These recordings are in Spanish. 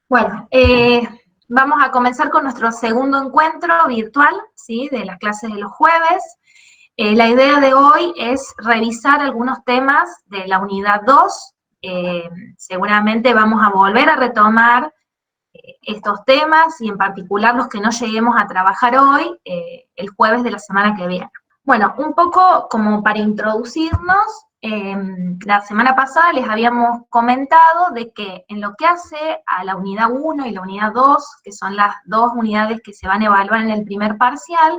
Bueno, vamos a comenzar con nuestro segundo encuentro virtual, ¿sí?, de las clases de los jueves. La idea de hoy es revisar algunos temas de la unidad 2. Seguramente vamos a volver a retomar estos temas, y en particular los que no lleguemos a trabajar hoy, el jueves de la semana que viene. Bueno, un poco como para introducirnos, la semana pasada les habíamos comentado de que en lo que hace a la unidad 1 y la unidad 2, que son las dos unidades que se van a evaluar en el primer parcial,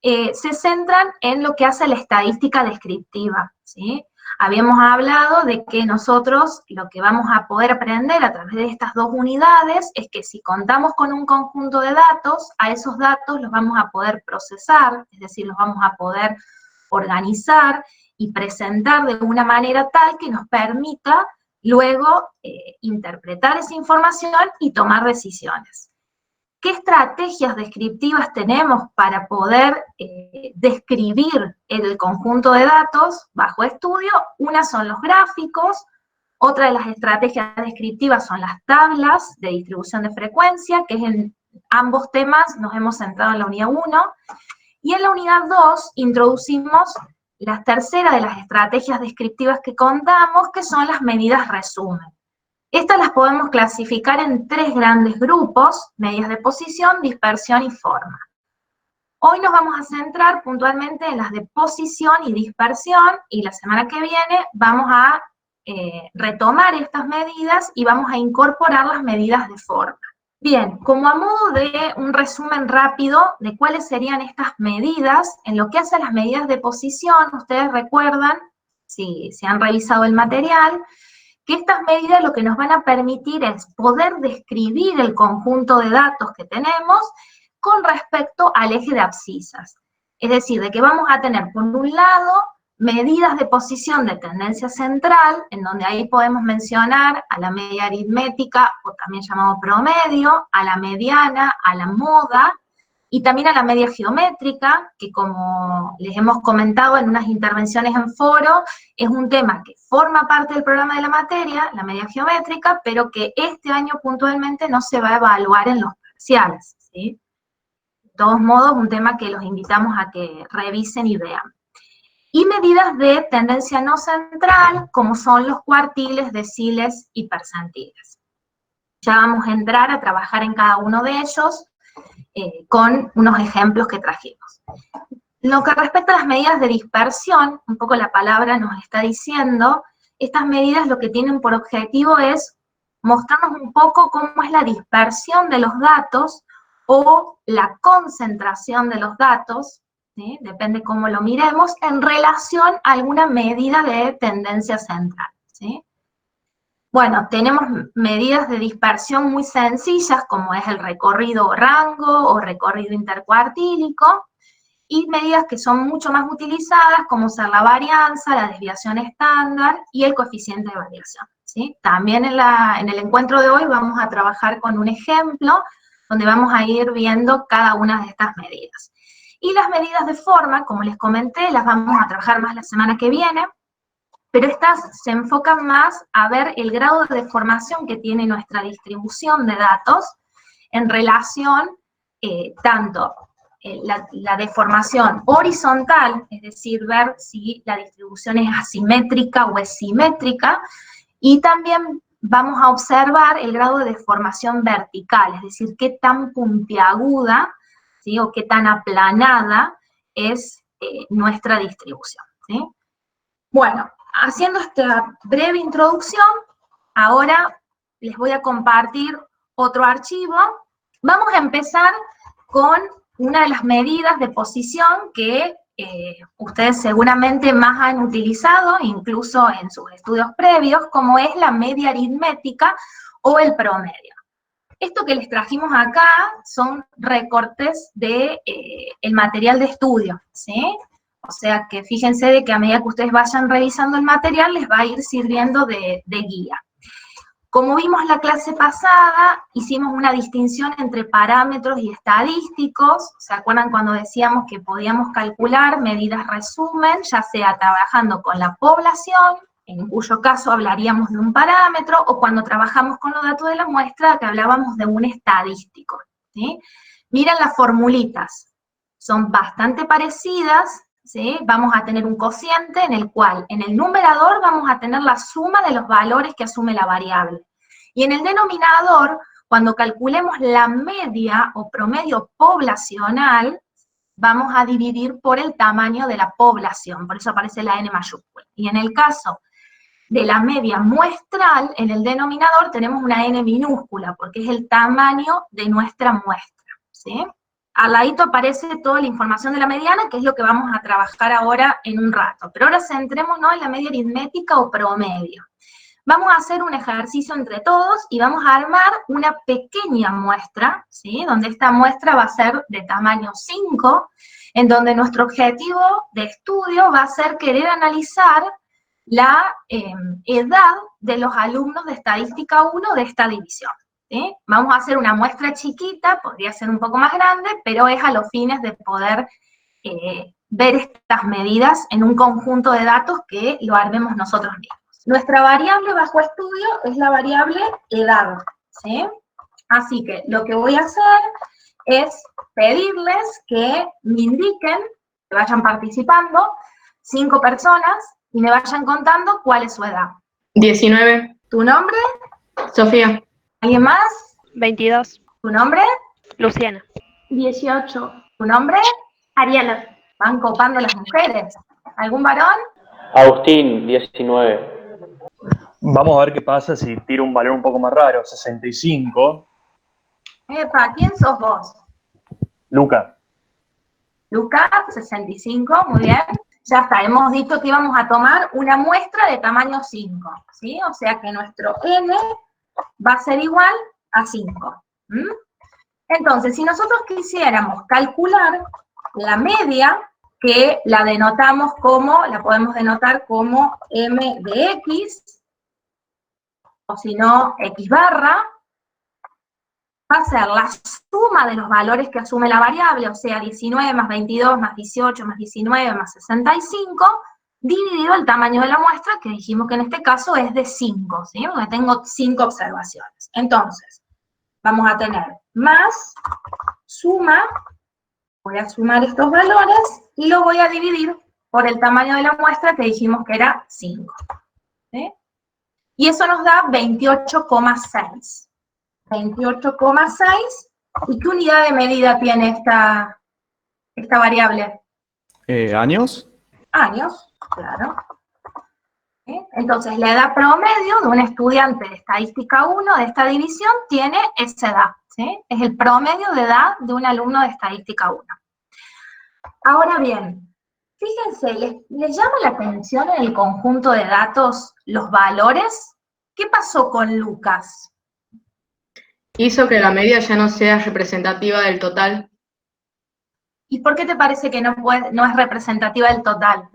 se centran en lo que hace la estadística descriptiva, ¿sí? Habíamos hablado de que nosotros lo que vamos a poder aprender a través de estas dos unidades es que si contamos con un conjunto de datos, a esos datos los vamos a poder procesar, es decir, los vamos a poder organizar y presentar de una manera tal que nos permita luego interpretar esa información y tomar decisiones. ¿Qué estrategias descriptivas tenemos para poder describir el conjunto de datos bajo estudio? Una son los gráficos, otra de las estrategias descriptivas son las tablas de distribución de frecuencia, que es en ambos temas nos hemos centrado en la unidad 1, y en la unidad 2 introducimos la tercera de las estrategias descriptivas que contamos, que son las medidas resumen. Estas las podemos clasificar en tres grandes grupos: medidas de posición, dispersión y forma. Hoy nos vamos a centrar puntualmente en las de posición y dispersión, y la semana que viene vamos a retomar estas medidas y vamos a incorporar las medidas de forma. Bien, como a modo de un resumen rápido de cuáles serían estas medidas, en lo que hace a las medidas de posición, ustedes recuerdan, si han revisado el material, que estas medidas lo que nos van a permitir es poder describir el conjunto de datos que tenemos con respecto al eje de abscisas. Es decir, de que vamos a tener, por un lado, medidas de posición de tendencia central, en donde ahí podemos mencionar a la media aritmética, o también llamado promedio, a la mediana, a la moda, y también a la media geométrica, que como les hemos comentado en unas intervenciones en foro, es un tema que forma parte del programa de la materia, la media geométrica, pero que este año puntualmente no se va a evaluar en los parciales, ¿sí? De todos modos, un tema que los invitamos a que revisen y vean. Y medidas de tendencia no central, como son los cuartiles, deciles y percentiles. Ya vamos a entrar a trabajar en cada uno de ellos, con unos ejemplos que trajimos. Lo que respecta a las medidas de dispersión, un poco la palabra nos está diciendo, estas medidas lo que tienen por objetivo es mostrarnos un poco cómo es la dispersión de los datos o la concentración de los datos, ¿sí?, depende cómo lo miremos, en relación a alguna medida de tendencia central, ¿sí? Bueno, tenemos medidas de dispersión muy sencillas, como es el recorrido o rango, o recorrido intercuartílico, y medidas que son mucho más utilizadas, como ser la varianza, la desviación estándar y el coeficiente de variación, ¿sí? También en el encuentro de hoy vamos a trabajar con un ejemplo, donde vamos a ir viendo cada una de estas medidas. Y las medidas de forma, como les comenté, las vamos a trabajar más la semana que viene, pero estas se enfocan más a ver el grado de deformación que tiene nuestra distribución de datos en relación tanto la deformación horizontal, es decir, ver si la distribución es asimétrica o es simétrica, y también vamos a observar el grado de deformación vertical, es decir, qué tan puntiaguda, ¿sí?, o qué tan aplanada es nuestra distribución, ¿sí? Bueno, haciendo esta breve introducción, ahora les voy a compartir otro archivo. Vamos a empezar con una de las medidas de posición que ustedes seguramente más han utilizado, incluso en sus estudios previos, como es la media aritmética o el promedio. Esto que les trajimos acá son recortes de el material de estudio, ¿sí? O sea que fíjense de que a medida que ustedes vayan revisando el material, les va a ir sirviendo de guía. Como vimos la clase pasada, hicimos una distinción entre parámetros y estadísticos. ¿Se acuerdan cuando decíamos que podíamos calcular medidas resumen, ya sea trabajando con la población en cuyo caso hablaríamos de un parámetro, o cuando trabajamos con los datos de la muestra, que hablábamos de un estadístico, ¿sí? Miren las formulitas, son bastante parecidas, ¿sí? Vamos a tener un cociente en el cual en el numerador vamos a tener la suma de los valores que asume la variable. Y en el denominador, cuando calculemos la media o promedio poblacional, vamos a dividir por el tamaño de la población, por eso aparece la N mayúscula. Y en el caso de la media muestral, en el denominador tenemos una N minúscula, porque es el tamaño de nuestra muestra, ¿sí? Al ladito aparece toda la información de la mediana, que es lo que vamos a trabajar ahora en un rato. Pero ahora centrémonos en la media aritmética o promedio. Vamos a hacer un ejercicio entre todos y vamos a armar una pequeña muestra, ¿sí? Donde esta muestra va a ser de tamaño 5, en donde nuestro objetivo de estudio va a ser querer analizar la edad de los alumnos de Estadística 1 de esta división, ¿sí? Vamos a hacer una muestra chiquita, podría ser un poco más grande, pero es a los fines de poder ver estas medidas en un conjunto de datos que lo armemos nosotros mismos. Nuestra variable bajo estudio es la variable edad, ¿sí? Así que lo que voy a hacer es pedirles que me indiquen, que vayan participando, 5 personas, y me vayan contando cuál es su edad. 19. ¿Tu nombre? Sofía. ¿Alguien más? 22. ¿Tu nombre? Luciana. 18. ¿Tu nombre? Ariana. Van copando las mujeres. ¿Algún varón? Agustín, 19. Vamos a ver qué pasa si tiro un valor un poco más raro, 65. Epa, ¿quién sos vos? Luca. Luca, 65, muy bien. Ya está, hemos dicho que íbamos a tomar una muestra de tamaño 5, ¿sí? O sea que nuestro N va a ser igual a 5. Entonces, si nosotros quisiéramos calcular la media, que la denotamos como, la podemos denotar como M de X, o si no, X barra, va a ser la suma de los valores que asume la variable, o sea, 19 más 22 más 18 más 19 más 65, dividido el tamaño de la muestra, que dijimos que en este caso es de 5, ¿sí? Porque tengo 5 observaciones. Entonces, vamos a tener más suma, voy a sumar estos valores, y lo voy a dividir por el tamaño de la muestra, que dijimos que era 5, ¿sí? Y eso nos da 28,6. 28,6. ¿Y qué unidad de medida tiene esta variable? ¿Años? Años, claro. ¿Sí? Entonces, la edad promedio de un estudiante de Estadística 1 de esta división tiene esa edad, ¿sí? Es el promedio de edad de un alumno de Estadística 1. Ahora bien, fíjense, ¿les llama la atención en el conjunto de datos los valores? ¿Qué pasó con Lucas? Hizo que la media ya no sea representativa del total. ¿Y por qué te parece que no es representativa del total?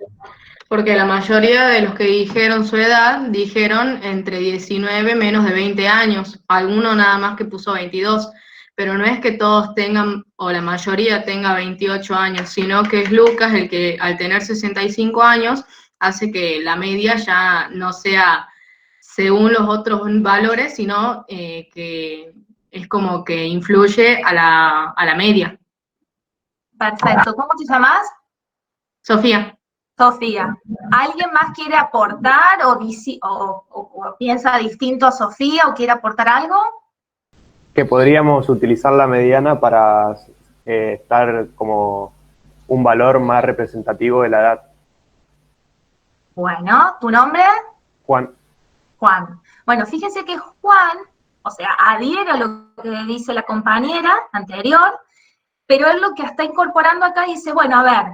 Porque la mayoría de los que dijeron su edad, dijeron entre 19 menos de 20 años. Alguno nada más que puso 22. Pero no es que todos tengan, o la mayoría tenga 28 años, sino que es Lucas el que al tener 65 años hace que la media ya no sea según los otros valores, sino que es como que influye a la media. Perfecto. ¿Cómo te llamas? Sofía. Sofía. ¿Alguien más quiere aportar o piensa distinto a Sofía o quiere aportar algo? Que podríamos utilizar la mediana para estar como un valor más representativo de la edad. Bueno, ¿tu nombre? Juan. Juan. Bueno, fíjense que Juan, o sea, adhiere a lo que dice la compañera anterior, pero él lo que está incorporando acá dice, bueno, a ver,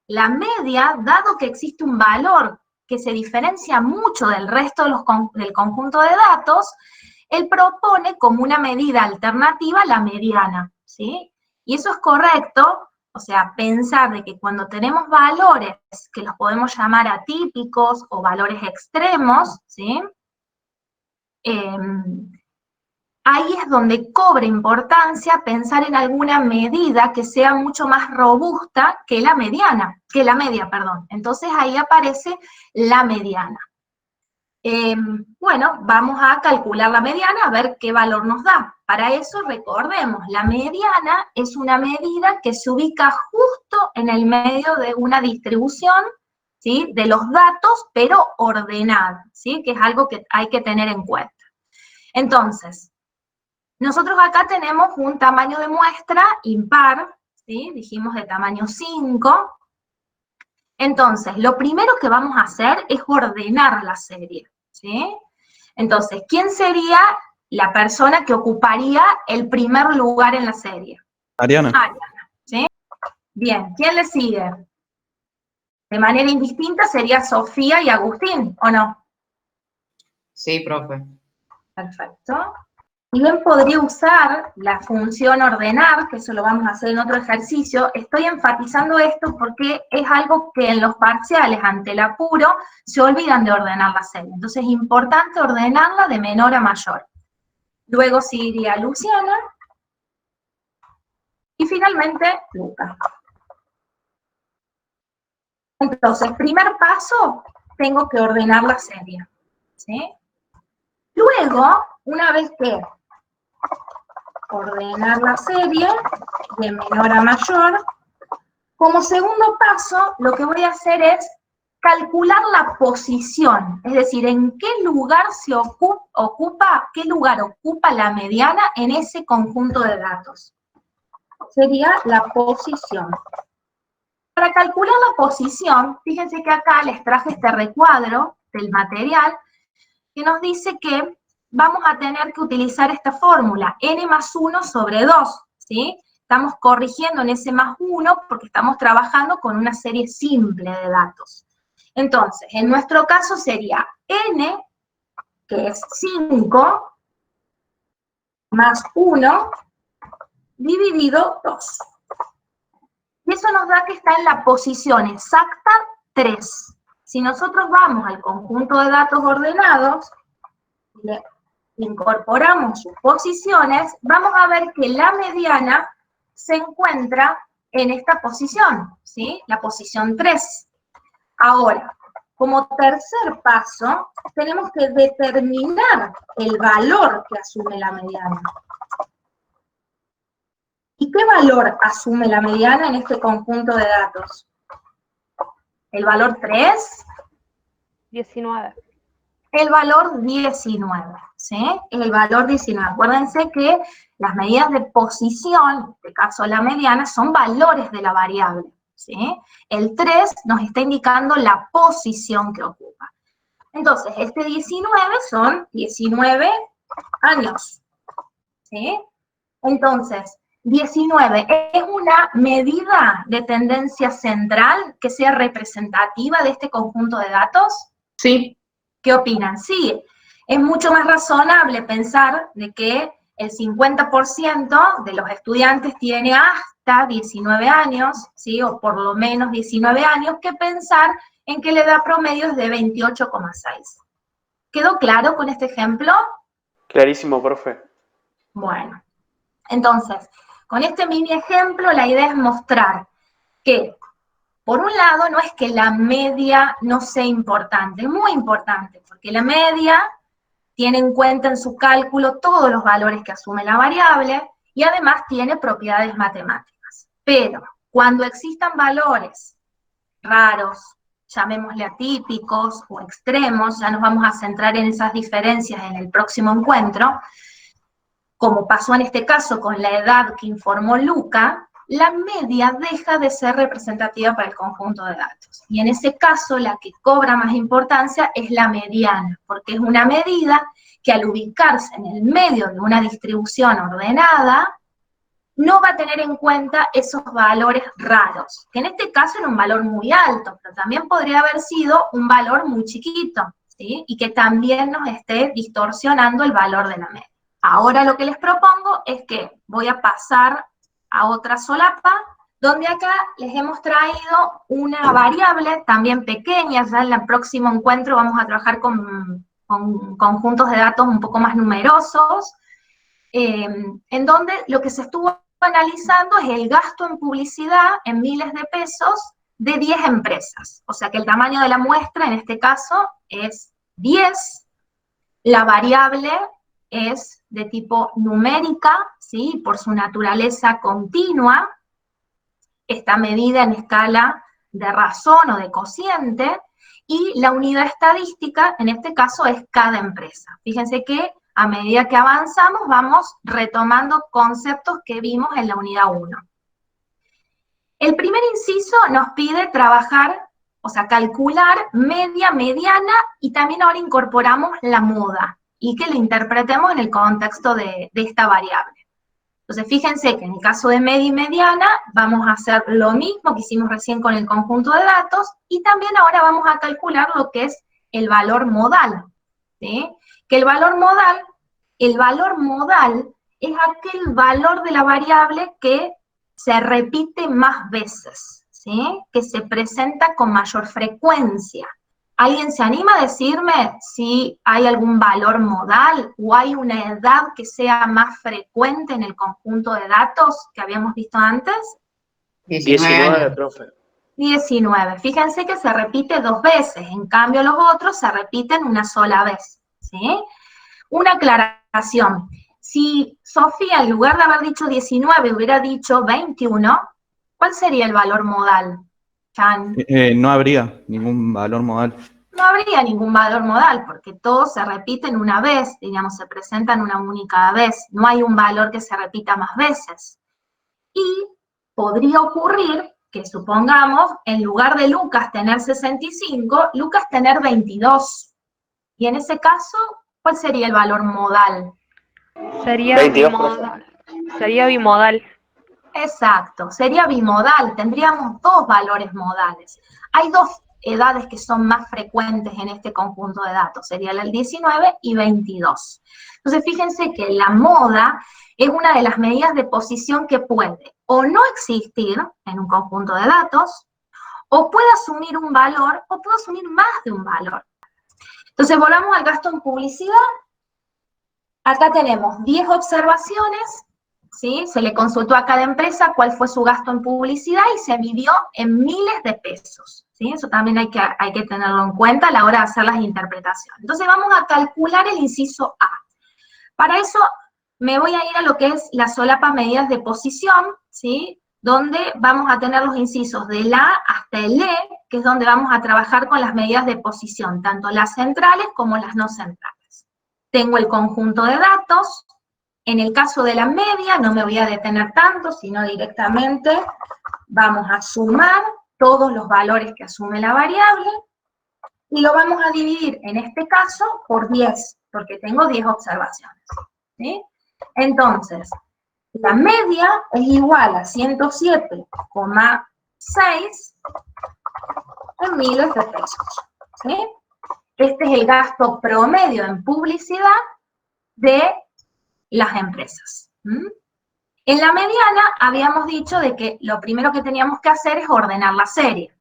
la media, dado que existe un valor que se diferencia mucho del resto del conjunto de datos, él propone como una medida alternativa la mediana, ¿sí? Y eso es correcto, o sea, pensar de que cuando tenemos valores que los podemos llamar atípicos o valores extremos, ¿sí? Ahí es donde cobra importancia pensar en alguna medida que sea mucho más robusta que la media, perdón. Entonces ahí aparece la mediana. Bueno, vamos a calcular la mediana a ver qué valor nos da. Para eso, recordemos, la mediana es una medida que se ubica justo en el medio de una distribución, ¿sí?, de los datos, pero ordenada, ¿sí?, que es algo que hay que tener en cuenta. Entonces, nosotros acá tenemos un tamaño de muestra impar, ¿sí?, dijimos de tamaño 5. Entonces, lo primero que vamos a hacer es ordenar la serie, ¿sí? Entonces, ¿quién sería la persona que ocuparía el primer lugar en la serie? Ariana. Ariana, ¿sí? Bien, ¿quién le sigue? De manera indistinta sería Sofía y Agustín, ¿o no? Sí, profe. Perfecto. Y bien podría usar la función ordenar, que eso lo vamos a hacer en otro ejercicio. Estoy enfatizando esto porque es algo que en los parciales, ante el apuro, se olvidan de ordenar la serie. Entonces es importante ordenarla de menor a mayor. Luego seguiría Luciana. Y finalmente, Luca. Entonces, primer paso, tengo que ordenar la serie, ¿sí? Luego, una vez que ordenar la serie de menor a mayor, como segundo paso, lo que voy a hacer es calcular la posición, es decir, en qué lugar se ocupa, qué lugar ocupa la mediana en ese conjunto de datos. Sería la posición. Para calcular la posición, fíjense que acá les traje este recuadro del material que nos dice que vamos a tener que utilizar esta fórmula, n más 1 sobre 2, ¿sí? Estamos corrigiendo en ese más 1 porque estamos trabajando con una serie simple de datos. Entonces, en nuestro caso sería n, que es 5, más 1, dividido 2. Y eso nos da que está en la posición exacta 3. Si nosotros vamos al conjunto de datos ordenados, le incorporamos sus posiciones, vamos a ver que la mediana se encuentra en esta posición, ¿sí? La posición 3. Ahora, como tercer paso, tenemos que determinar el valor que asume la mediana. ¿Y qué valor asume la mediana en este conjunto de datos? ¿El valor 3? 19. El valor 19, ¿sí? El valor 19. Acuérdense que las medidas de posición, en este caso la mediana, son valores de la variable, ¿sí? El 3 nos está indicando la posición que ocupa. Entonces, este 19 son 19 años, ¿sí? Entonces, 19 es una medida de tendencia central que sea representativa de este conjunto de datos. Sí. ¿Qué opinan? Sí, es mucho más razonable pensar de que el 50% de los estudiantes tiene hasta 19 años, ¿sí? O por lo menos 19 años, que pensar en que la edad promedio es de 28,6. ¿Quedó claro con este ejemplo? Clarísimo, profe. Bueno, entonces, con este mini ejemplo la idea es mostrar que, por un lado, no es que la media no sea importante, es muy importante, porque la media tiene en cuenta en su cálculo todos los valores que asume la variable y además tiene propiedades matemáticas. Pero cuando existan valores raros, llamémosle atípicos o extremos, ya nos vamos a centrar en esas diferencias en el próximo encuentro, como pasó en este caso con la edad que informó Luca, la media deja de ser representativa para el conjunto de datos. Y en ese caso, la que cobra más importancia es la mediana, porque es una medida que al ubicarse en el medio de una distribución ordenada, no va a tener en cuenta esos valores raros, que en este caso era un valor muy alto, pero también podría haber sido un valor muy chiquito, ¿sí? Y que también nos esté distorsionando el valor de la media. Ahora lo que les propongo es que voy a pasar a otra solapa, donde acá les hemos traído una variable también pequeña. Ya en el próximo encuentro vamos a trabajar con conjuntos de datos un poco más numerosos, en donde lo que se estuvo analizando es el gasto en publicidad en miles de pesos de 10 empresas. O sea que el tamaño de la muestra en este caso es 10. La variable es de tipo numérica, ¿sí? Por su naturaleza continua. Está medida en escala de razón o de cociente. Y la unidad estadística, en este caso, es cada empresa. Fíjense que a medida que avanzamos, vamos retomando conceptos que vimos en la unidad 1. El primer inciso nos pide trabajar, o sea, calcular media, mediana, y también ahora incorporamos la moda, y que lo interpretemos en el contexto de esta variable. Entonces, fíjense que en el caso de media y mediana, vamos a hacer lo mismo que hicimos recién con el conjunto de datos, y también ahora vamos a calcular lo que es el valor modal, ¿sí? Que el valor modal es aquel valor de la variable que se repite más veces, ¿sí? Que se presenta con mayor frecuencia. ¿Alguien se anima a decirme si hay algún valor modal o hay una edad que sea más frecuente en el conjunto de datos que habíamos visto antes? 19, profe. 19. Fíjense que se repite 2 veces, en cambio los otros se repiten una sola vez, ¿sí? Una aclaración. Si Sofía, en lugar de haber dicho 19, hubiera dicho 21, ¿cuál sería el valor modal? Chan. No habría ningún valor modal. No habría ningún valor modal, porque todos se repiten una vez, digamos, se presentan una única vez. No hay un valor que se repita más veces. Y podría ocurrir que, supongamos, en lugar de Lucas tener 65, Lucas tener 22. Y en ese caso, ¿cuál sería el valor modal? Sería 22, bimodal. Sería bimodal. Exacto, sería bimodal, tendríamos 2 valores modales. Hay 2 edades que son más frecuentes en este conjunto de datos, sería el 19 y 22. Entonces, fíjense que la moda es una de las medidas de posición que puede o no existir en un conjunto de datos, o puede asumir un valor, o puede asumir más de un valor. Entonces, volvamos al gasto en publicidad. Acá tenemos 10 observaciones, ¿sí? Se le consultó a cada empresa cuál fue su gasto en publicidad y se midió en miles de pesos, ¿sí? Eso también hay que tenerlo en cuenta a la hora de hacer las interpretaciones. Entonces vamos a calcular el inciso A. Para eso me voy a ir a lo que es la solapa medidas de posición, ¿sí? Donde vamos a tener los incisos del A hasta el E, que es donde vamos a trabajar con las medidas de posición, tanto las centrales como las no centrales. Tengo el conjunto de datos. En el caso de la media, no me voy a detener tanto, sino directamente vamos a sumar todos los valores que asume la variable, y lo vamos a dividir, en este caso, por 10, porque tengo 10 observaciones, ¿sí? Entonces, la media es igual a 107,6 en miles de pesos, ¿sí? Este es el gasto promedio en publicidad de las empresas. En la mediana habíamos dicho de que lo primero que teníamos que hacer es ordenar la serie.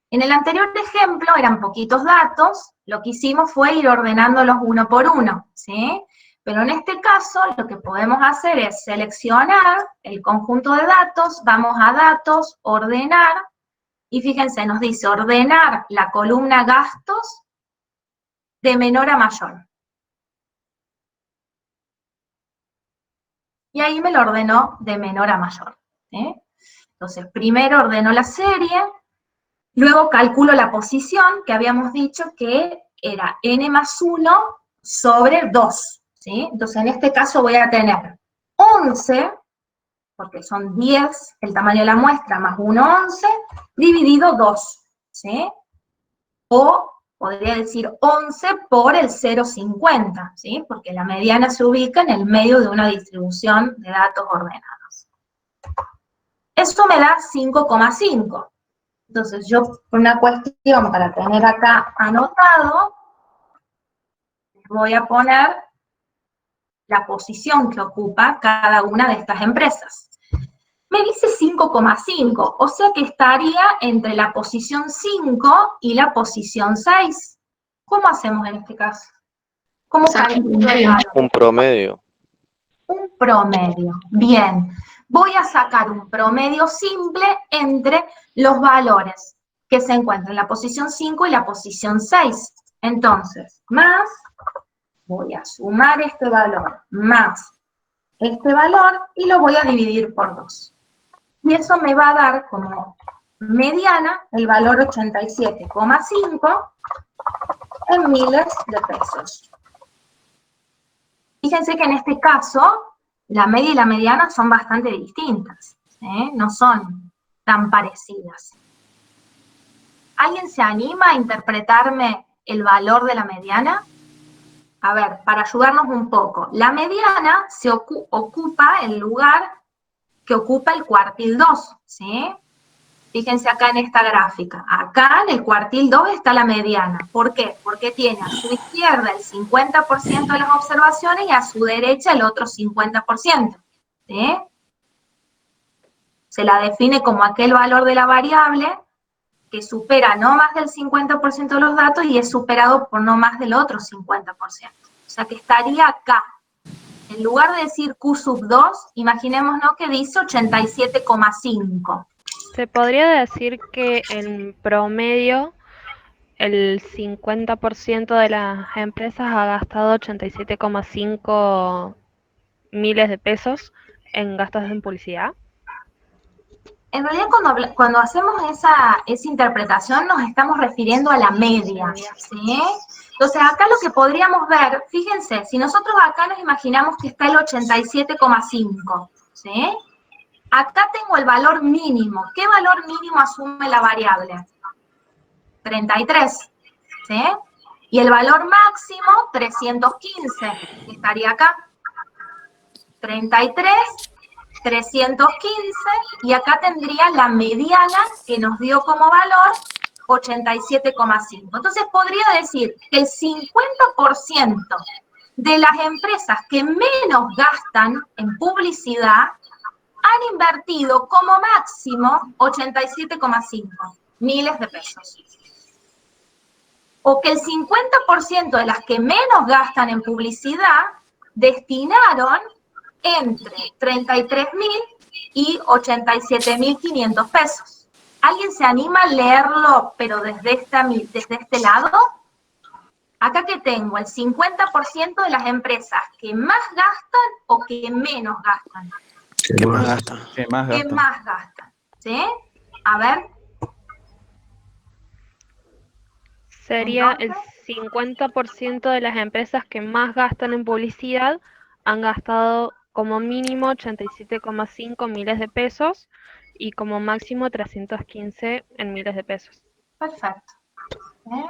En el anterior ejemplo eran poquitos datos, lo que hicimos fue ir ordenándolos uno por uno, ¿sí? Pero en este caso lo que podemos hacer es seleccionar el conjunto de datos, vamos a datos, ordenar, y fíjense, nos dice ordenar la columna gastos de menor a mayor. Y ahí me lo ordenó de menor a mayor, ¿sí? Entonces, primero ordeno la serie, luego calculo la posición, que habíamos dicho que era n más 1 sobre 2, ¿sí? Entonces, en este caso voy a tener 11, porque son 10, el tamaño de la muestra, más 1, 11, dividido 2, ¿sí? O podría decir 11 por el 0,50, ¿sí? Porque la mediana se ubica en el medio de una distribución de datos ordenados. Eso me da 5,5. Entonces yo, por una cuestión para tener acá anotado, voy a poner la posición que ocupa cada una de estas empresas. Me dice 5,5, o sea que estaría entre la posición 5 y la posición 6. ¿Cómo hacemos en este caso? ¿Cómo calculo el valor? Un promedio. Un promedio. Bien. Voy a sacar un promedio simple entre los valores que se encuentran en la posición 5 y la posición 6. Entonces, más, voy a sumar este valor, más este valor, y lo voy a dividir por 2. Y eso me va a dar como mediana el valor 87,5 en miles de pesos. Fíjense que en este caso, la media y la mediana son bastante distintas, ¿eh? No son tan parecidas. ¿Alguien se anima a interpretarme el valor de la mediana? A ver, para ayudarnos un poco. La mediana se ocupa el lugar que ocupa el cuartil 2, ¿sí? Fíjense acá en esta gráfica. Acá en el cuartil 2 está la mediana. ¿Por qué? Porque tiene a su izquierda el 50% de las observaciones y a su derecha el otro 50%. ¿Sí? Se la define como aquel valor de la variable que supera no más del 50% de los datos y es superado por no más del otro 50%. O sea que estaría acá. En lugar de decir Q sub 2, imaginémonos que dice 87,5. Se podría decir que en promedio el 50% de las empresas ha gastado 87,5 miles de pesos en gastos en publicidad. En realidad cuando hacemos esa interpretación nos estamos refiriendo a la media, ¿sí? Entonces acá lo que podríamos ver, fíjense, si nosotros acá nos imaginamos que está el 87,5, ¿sí? Acá tengo el valor mínimo. ¿Qué valor mínimo asume la variable? 33, ¿sí? Y el valor máximo, 315, que estaría acá. 33, 315, y acá tendría la mediana que nos dio como valor 87,5. Entonces podría decir que el 50% de las empresas que menos gastan en publicidad han invertido como máximo 87,5 miles de pesos. O que el 50% de las que menos gastan en publicidad destinaron entre 33.000 y 87.500 pesos. ¿Alguien se anima a leerlo, pero desde este lado? Acá que tengo el 50% de las empresas que más gastan o que menos gastan. ¿Qué más gasta? ¿Qué más ¿Qué gasta? más gastan? ¿Sí? A ver. Sería Entonces, el 50% de las empresas que más gastan en publicidad han gastado como mínimo 87,5 miles de pesos y como máximo 315 en miles de pesos. perfecto. ¿Eh?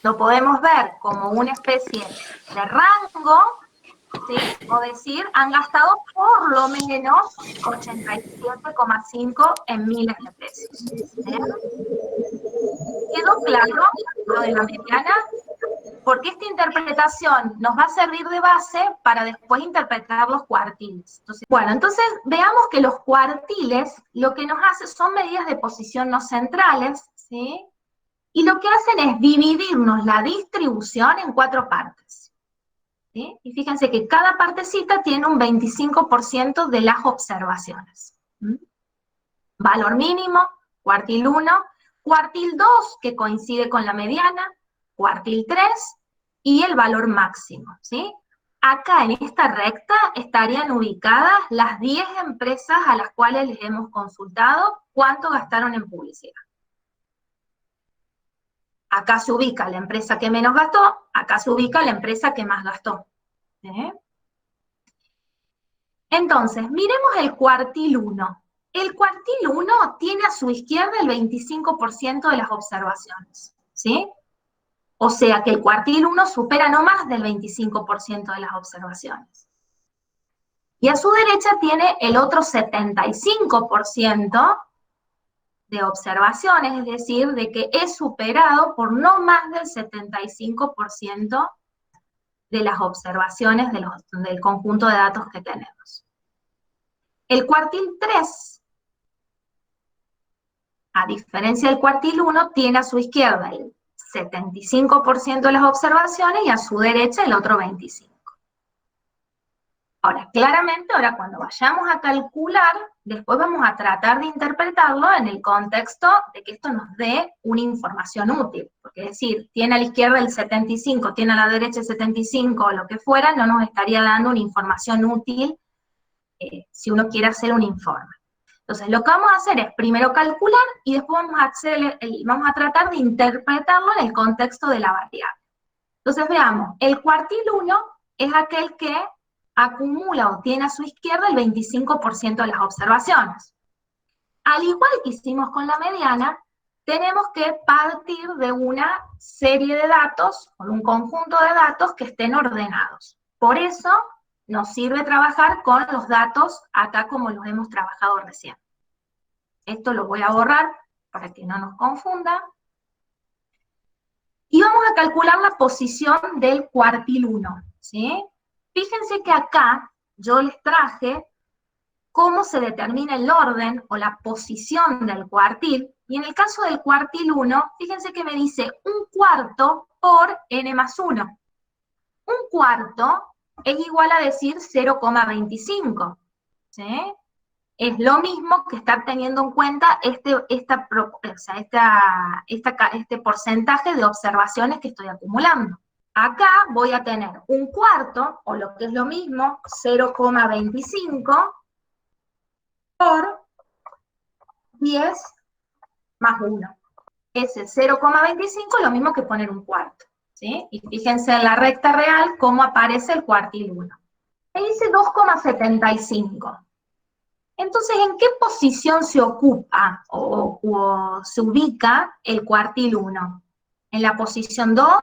Lo podemos ver como una especie de rango, ¿sí? O decir, han gastado por lo menos 87,5 en miles de pesos. ¿Eh? ¿Quedó claro lo de la mediana? Porque esta interpretación nos va a servir de base para después interpretar los cuartiles. Entonces veamos que los cuartiles lo que nos hacen son medidas de posición no centrales, ¿sí? Y lo que hacen es dividirnos la distribución en 4 partes. ¿Sí? Y fíjense que cada partecita tiene un 25% de las observaciones. ¿Mm? Valor mínimo, cuartil 1, cuartil 2, que coincide con la mediana, cuartil 3, y el valor máximo, ¿sí? Acá en esta recta estarían ubicadas las 10 empresas a las cuales les hemos consultado cuánto gastaron en publicidad. Acá se ubica la empresa que menos gastó, acá se ubica la empresa que más gastó. ¿Sí? Entonces, miremos el cuartil 1. El cuartil 1 tiene a su izquierda el 25% de las observaciones, ¿sí? O sea que el cuartil 1 supera no más del 25% de las observaciones. Y a su derecha tiene el otro 75% de observaciones, es decir, de que es superado por no más del 75% de las observaciones del conjunto de datos que tenemos. El cuartil 3, a diferencia del cuartil 1, tiene a su izquierda el 75% de las observaciones y a su derecha el otro 25%. Ahora, claramente, ahora cuando vayamos a calcular, después vamos a tratar de interpretarlo en el contexto de que esto nos dé una información útil. Porque es decir, tiene a la izquierda el 75, tiene a la derecha el 75, o lo que fuera, no nos estaría dando una información útil si uno quiere hacer un informe. Entonces, lo que vamos a hacer es primero calcular y después vamos a tratar de interpretarlo en el contexto de la variable. Entonces, veamos, el cuartil 1 es aquel que acumula o tiene a su izquierda el 25% de las observaciones. Al igual que hicimos con la mediana, tenemos que partir de una serie de datos, o de un conjunto de datos que estén ordenados. Por eso nos sirve trabajar con los datos acá como los hemos trabajado recién. Esto lo voy a borrar para que no nos confunda. Y vamos a calcular la posición del cuartil 1, ¿sí? Fíjense que acá yo les traje cómo se determina el orden o la posición del cuartil, y en el caso del cuartil 1, fíjense que me dice 1/4 por n más 1. 1/4 es igual a decir 0,25, ¿sí? Es lo mismo que estar teniendo en cuenta este porcentaje de observaciones que estoy acumulando. Acá voy a tener 1/4, o lo que es lo mismo, 0,25 por 10 más 1. Ese 0,25 es lo mismo que poner 1/4, ¿sí? Y fíjense en la recta real cómo aparece el cuartil 1. Me dice 2,75. Entonces, ¿en qué posición se ocupa o se ubica el cuartil 1? ¿En la posición 2?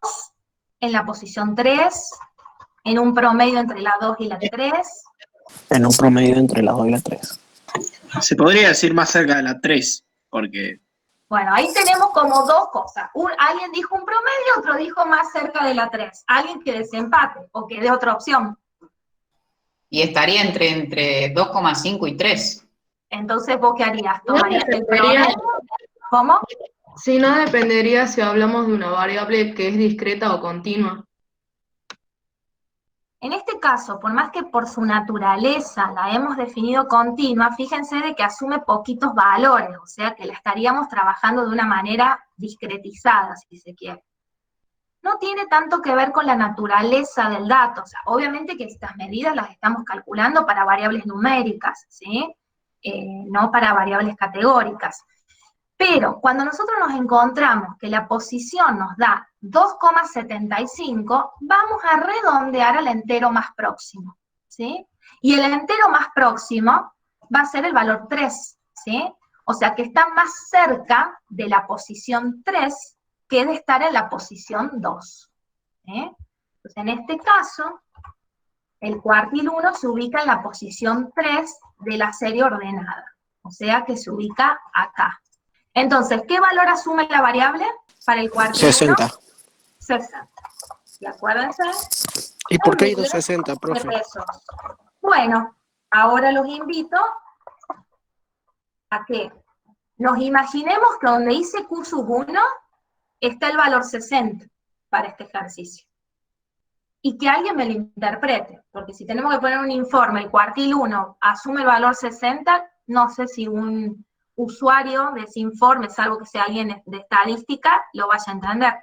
¿En la posición 3? ¿En un promedio entre la 2 y la 3? En un promedio entre la 2 y la 3. Se podría decir más cerca de la 3, porque... Bueno, ahí tenemos como dos cosas. Alguien dijo un promedio, otro dijo más cerca de la 3. Alguien que desempate o que dé otra opción. Y estaría entre 2,5 y 3. Entonces, ¿vos qué harías? No ¿Tomarías el dependería- promedio? ¿Cómo? Sí, no dependería si hablamos de una variable que es discreta o continua. En este caso, por más que por su naturaleza la hemos definido continua, fíjense de que asume poquitos valores, o sea que la estaríamos trabajando de una manera discretizada, si se quiere. No tiene tanto que ver con la naturaleza del dato, o sea, obviamente que estas medidas las estamos calculando para variables numéricas, ¿sí? No para variables categóricas. Pero cuando nosotros nos encontramos que la posición nos da 2,75, vamos a redondear al entero más próximo, ¿sí? Y el entero más próximo va a ser el valor 3, ¿sí? O sea que está más cerca de la posición 3 que de estar en la posición 2, ¿sí? Entonces, en este caso, el cuartil 1 se ubica en la posición 3 de la serie ordenada, o sea que se ubica acá. Entonces, ¿qué valor asume la variable para el cuartil 60. 1? 60. ¿Y acuérdense? ¿Y por qué hay número 260, de profe? pesos. Bueno, ahora los invito a que nos imaginemos que donde dice Q sub 1 está el valor 60 para este ejercicio. Y que alguien me lo interprete, porque si tenemos que poner un informe, el cuartil 1 asume el valor 60, no sé si un usuario de ese informe, salvo que sea alguien de estadística, lo vaya a entender.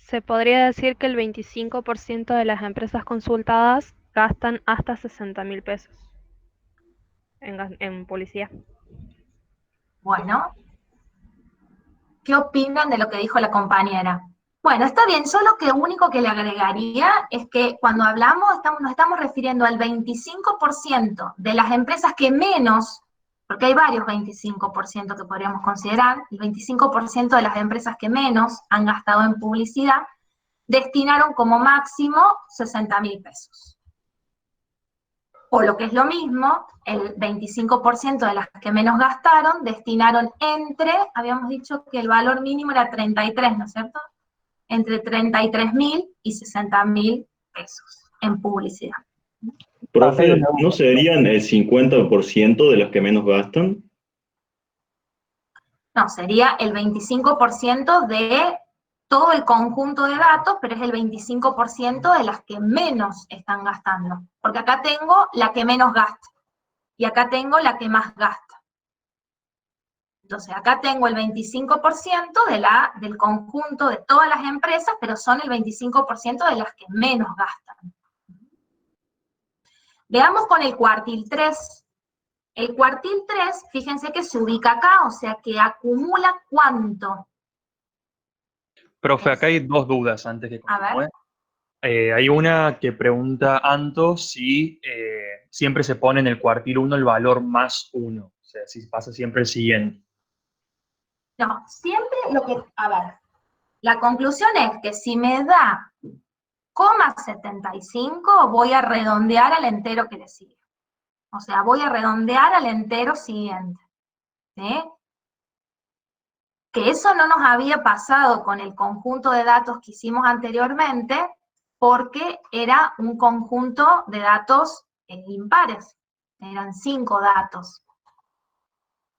Se podría decir que el 25% de las empresas consultadas gastan hasta 60.000 pesos en publicidad. Bueno, ¿qué opinan de lo que dijo la compañera? Bueno, está bien, yo lo único que le agregaría es que cuando hablamos, nos estamos refiriendo al 25% de las empresas que menos, porque hay varios 25% que podríamos considerar, el 25% de las empresas que menos han gastado en publicidad, destinaron como máximo 60.000 pesos. O lo que es lo mismo, el 25% de las que menos gastaron, destinaron habíamos dicho que el valor mínimo era 33, ¿no es cierto? Entre 33.000 y 60.000 pesos en publicidad. Profe, ¿no serían el 50% de los que menos gastan? No, sería el 25% de todo el conjunto de datos, pero es el 25% de las que menos están gastando. Porque acá tengo la que menos gasta, y acá tengo la que más gasta. Entonces, acá tengo el 25% del conjunto de todas las empresas, pero son el 25% de las que menos gastan. Veamos con el cuartil 3. El cuartil 3, fíjense que se ubica acá, o sea que acumula ¿cuánto? Profe, acá hay dos dudas antes que A ver. continúe. Hay una que pregunta Anto si siempre se pone en el cuartil 1 el valor más 1, o sea, si pasa siempre el siguiente. No, siempre a ver, la conclusión es que si me da 0,75, voy a redondear al entero que le sigue. O sea, voy a redondear al entero siguiente. ¿Sí? Que eso no nos había pasado con el conjunto de datos que hicimos anteriormente, porque era un conjunto de datos impares. Eran 5 datos.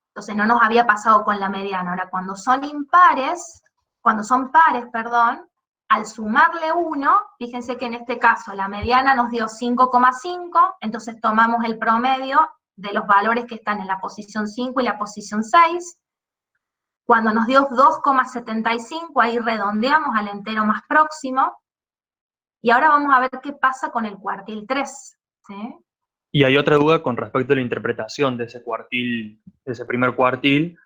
Entonces no nos había pasado con la mediana. Ahora, cuando son pares, al sumarle 1, fíjense que en este caso la mediana nos dio 5,5, entonces tomamos el promedio de los valores que están en la posición 5 y la posición 6. Cuando nos dio 2,75, ahí redondeamos al entero más próximo. Y ahora vamos a ver qué pasa con el cuartil 3. ¿Sí? Y hay otra duda con respecto a la interpretación de ese cuartil, de ese primer cuartil,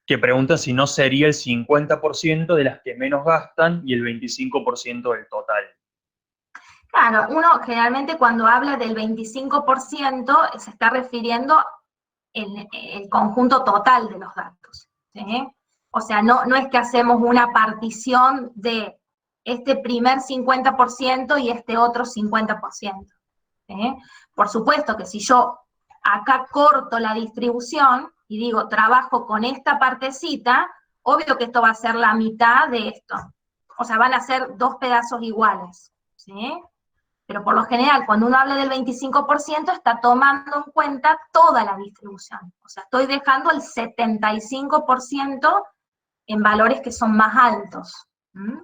que pregunta si no sería el 50% de las que menos gastan y el 25% del total. Claro, uno generalmente cuando habla del 25% se está refiriendo en el conjunto total de los datos. ¿Sí? O sea, no es que hacemos una partición de este primer 50% y este otro 50%. ¿Sí? Por supuesto que si yo acá corto la distribución y digo, trabajo con esta partecita, obvio que esto va a ser la mitad de esto. O sea, van a ser 2 pedazos iguales. ¿Sí? Pero por lo general, cuando uno habla del 25%, está tomando en cuenta toda la distribución. O sea, estoy dejando el 75% en valores que son más altos. ¿Mm?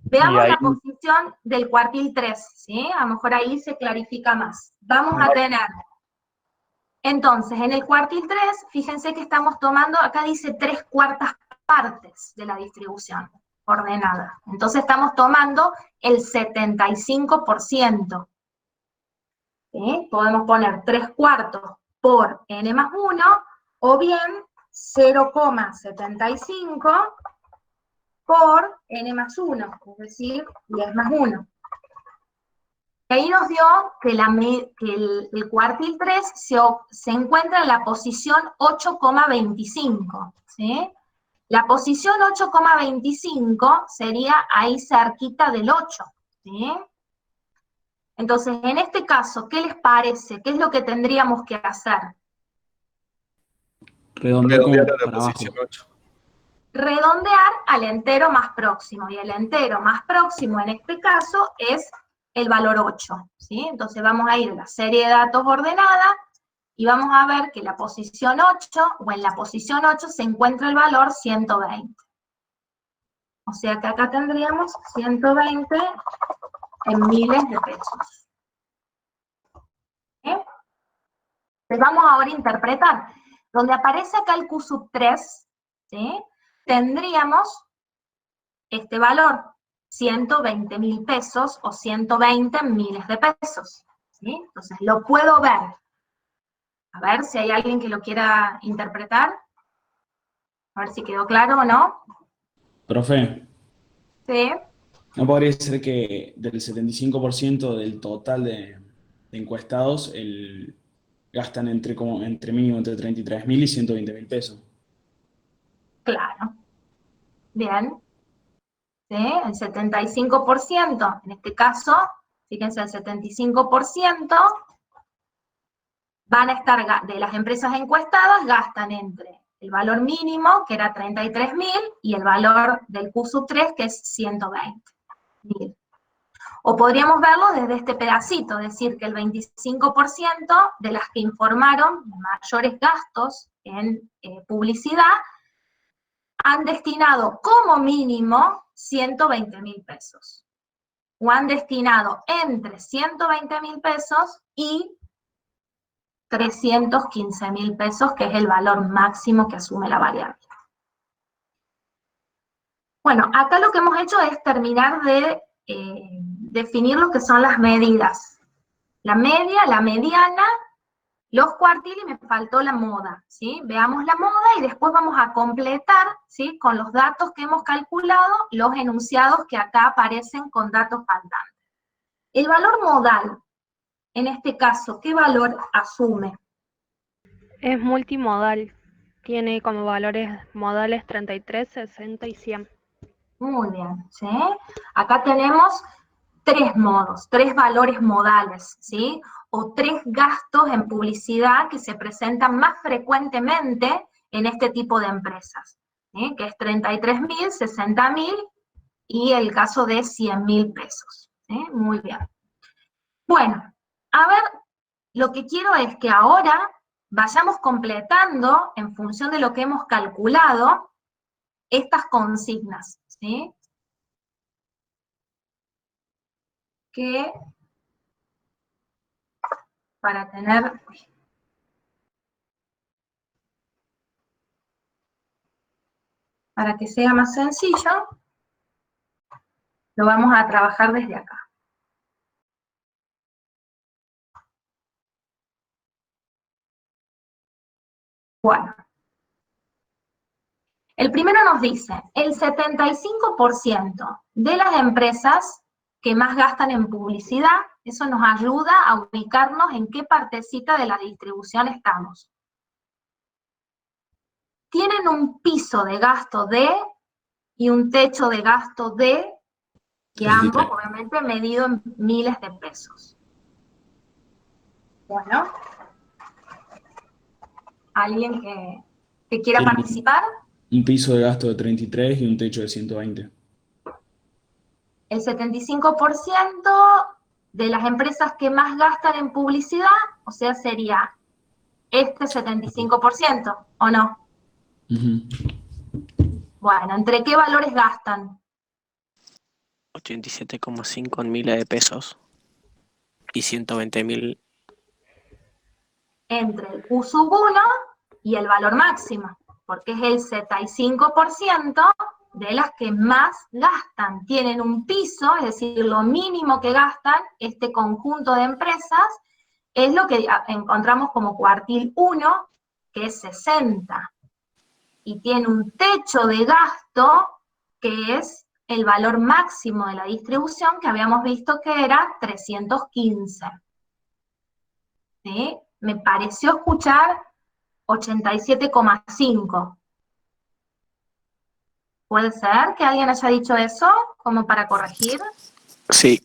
Veamos la posición del cuartil 3, ¿sí? A lo mejor ahí se clarifica más. Vamos a tener, entonces, en el cuartil 3, fíjense que estamos tomando, acá dice 3/4 partes de la distribución ordenada. Entonces estamos tomando el 75%. ¿Sí? Podemos poner 3/4 por n más 1, o bien 0,75 por n más 1, es decir, 10 más 1. Y ahí nos dio que, el cuartil 3 se encuentra en la posición 8,25. ¿Sí? La posición 8,25 sería ahí cerquita del 8. ¿Sí? Entonces, en este caso, ¿qué les parece? ¿Qué es lo que tendríamos que hacer? Redondear a la posición 8. Redondear al entero más próximo, y el entero más próximo en este caso es el valor 8, ¿sí? Entonces vamos a ir a la serie de datos ordenada, y vamos a ver que en la posición 8, o en la posición 8 se encuentra el valor 120. O sea que acá tendríamos 120 en miles de pesos. ¿Sí? Entonces vamos ahora a interpretar. Donde aparece acá el Q sub 3, ¿sí? Tendríamos este valor, 120.000 pesos o 120 miles de pesos. ¿Sí? Entonces lo puedo ver. A ver si hay alguien que lo quiera interpretar. A ver si quedó claro o no. Profe, Sí. ¿no podría ser que del 75% del total de encuestados gastan entre mínimo entre 33.000 y 120.000 pesos? Claro. Bien. ¿Sí? El 75%, en este caso, fíjense, el 75% van a estar, de las empresas encuestadas, gastan entre el valor mínimo, que era 33.000, y el valor del Q sub 3, que es 120.000. O podríamos verlo desde este pedacito, decir que el 25% de las que informaron mayores gastos en publicidad han destinado como mínimo 120.000 pesos. O han destinado entre 120.000 pesos y 315.000 pesos, que es el valor máximo que asume la variable. Bueno, acá lo que hemos hecho es terminar de definir lo que son las medidas. La media, la mediana, los cuartiles y me faltó la moda, ¿sí? Veamos la moda y después vamos a completar, ¿sí? Con los datos que hemos calculado, los enunciados que acá aparecen con datos faltantes. El valor modal, en este caso, ¿qué valor asume? Es multimodal. Tiene como valores modales 33, 60 y 100. Muy bien, ¿sí? Acá tenemos 3 modos, 3 valores modales, ¿sí? O 3 gastos en publicidad que se presentan más frecuentemente en este tipo de empresas, ¿sí? Que es 33.000, 60.000 y el caso de 100.000 pesos, ¿sí? Muy bien. Bueno, a ver, lo que quiero es que ahora vayamos completando, en función de lo que hemos calculado, estas consignas, ¿sí? Que para que sea más sencillo, lo vamos a trabajar desde acá. Bueno, el primero nos dice, el 75% de las empresas que más gastan en publicidad, eso nos ayuda a ubicarnos en qué partecita de la distribución estamos. Tienen un piso de gasto de y un techo de gasto de, que ambos obviamente medido en miles de pesos. Bueno, ¿alguien que quiera participar? Un piso de gasto de 33 y un techo de 120. El 75% de las empresas que más gastan en publicidad, o sea, sería este 75%, ¿o no? Bueno, ¿entre qué valores gastan? 87,5 en miles de pesos y 120.000. Entre el Q sub 1 y el valor máximo, porque es el 75% de las que más gastan. Tienen un piso, es decir, lo mínimo que gastan este conjunto de empresas, es lo que encontramos como cuartil 1, que es 60. Y tiene un techo de gasto, que es el valor máximo de la distribución, que habíamos visto que era 315. ¿Sí? Me pareció escuchar 87,5. ¿Puede ser que alguien haya dicho eso, como para corregir? Sí.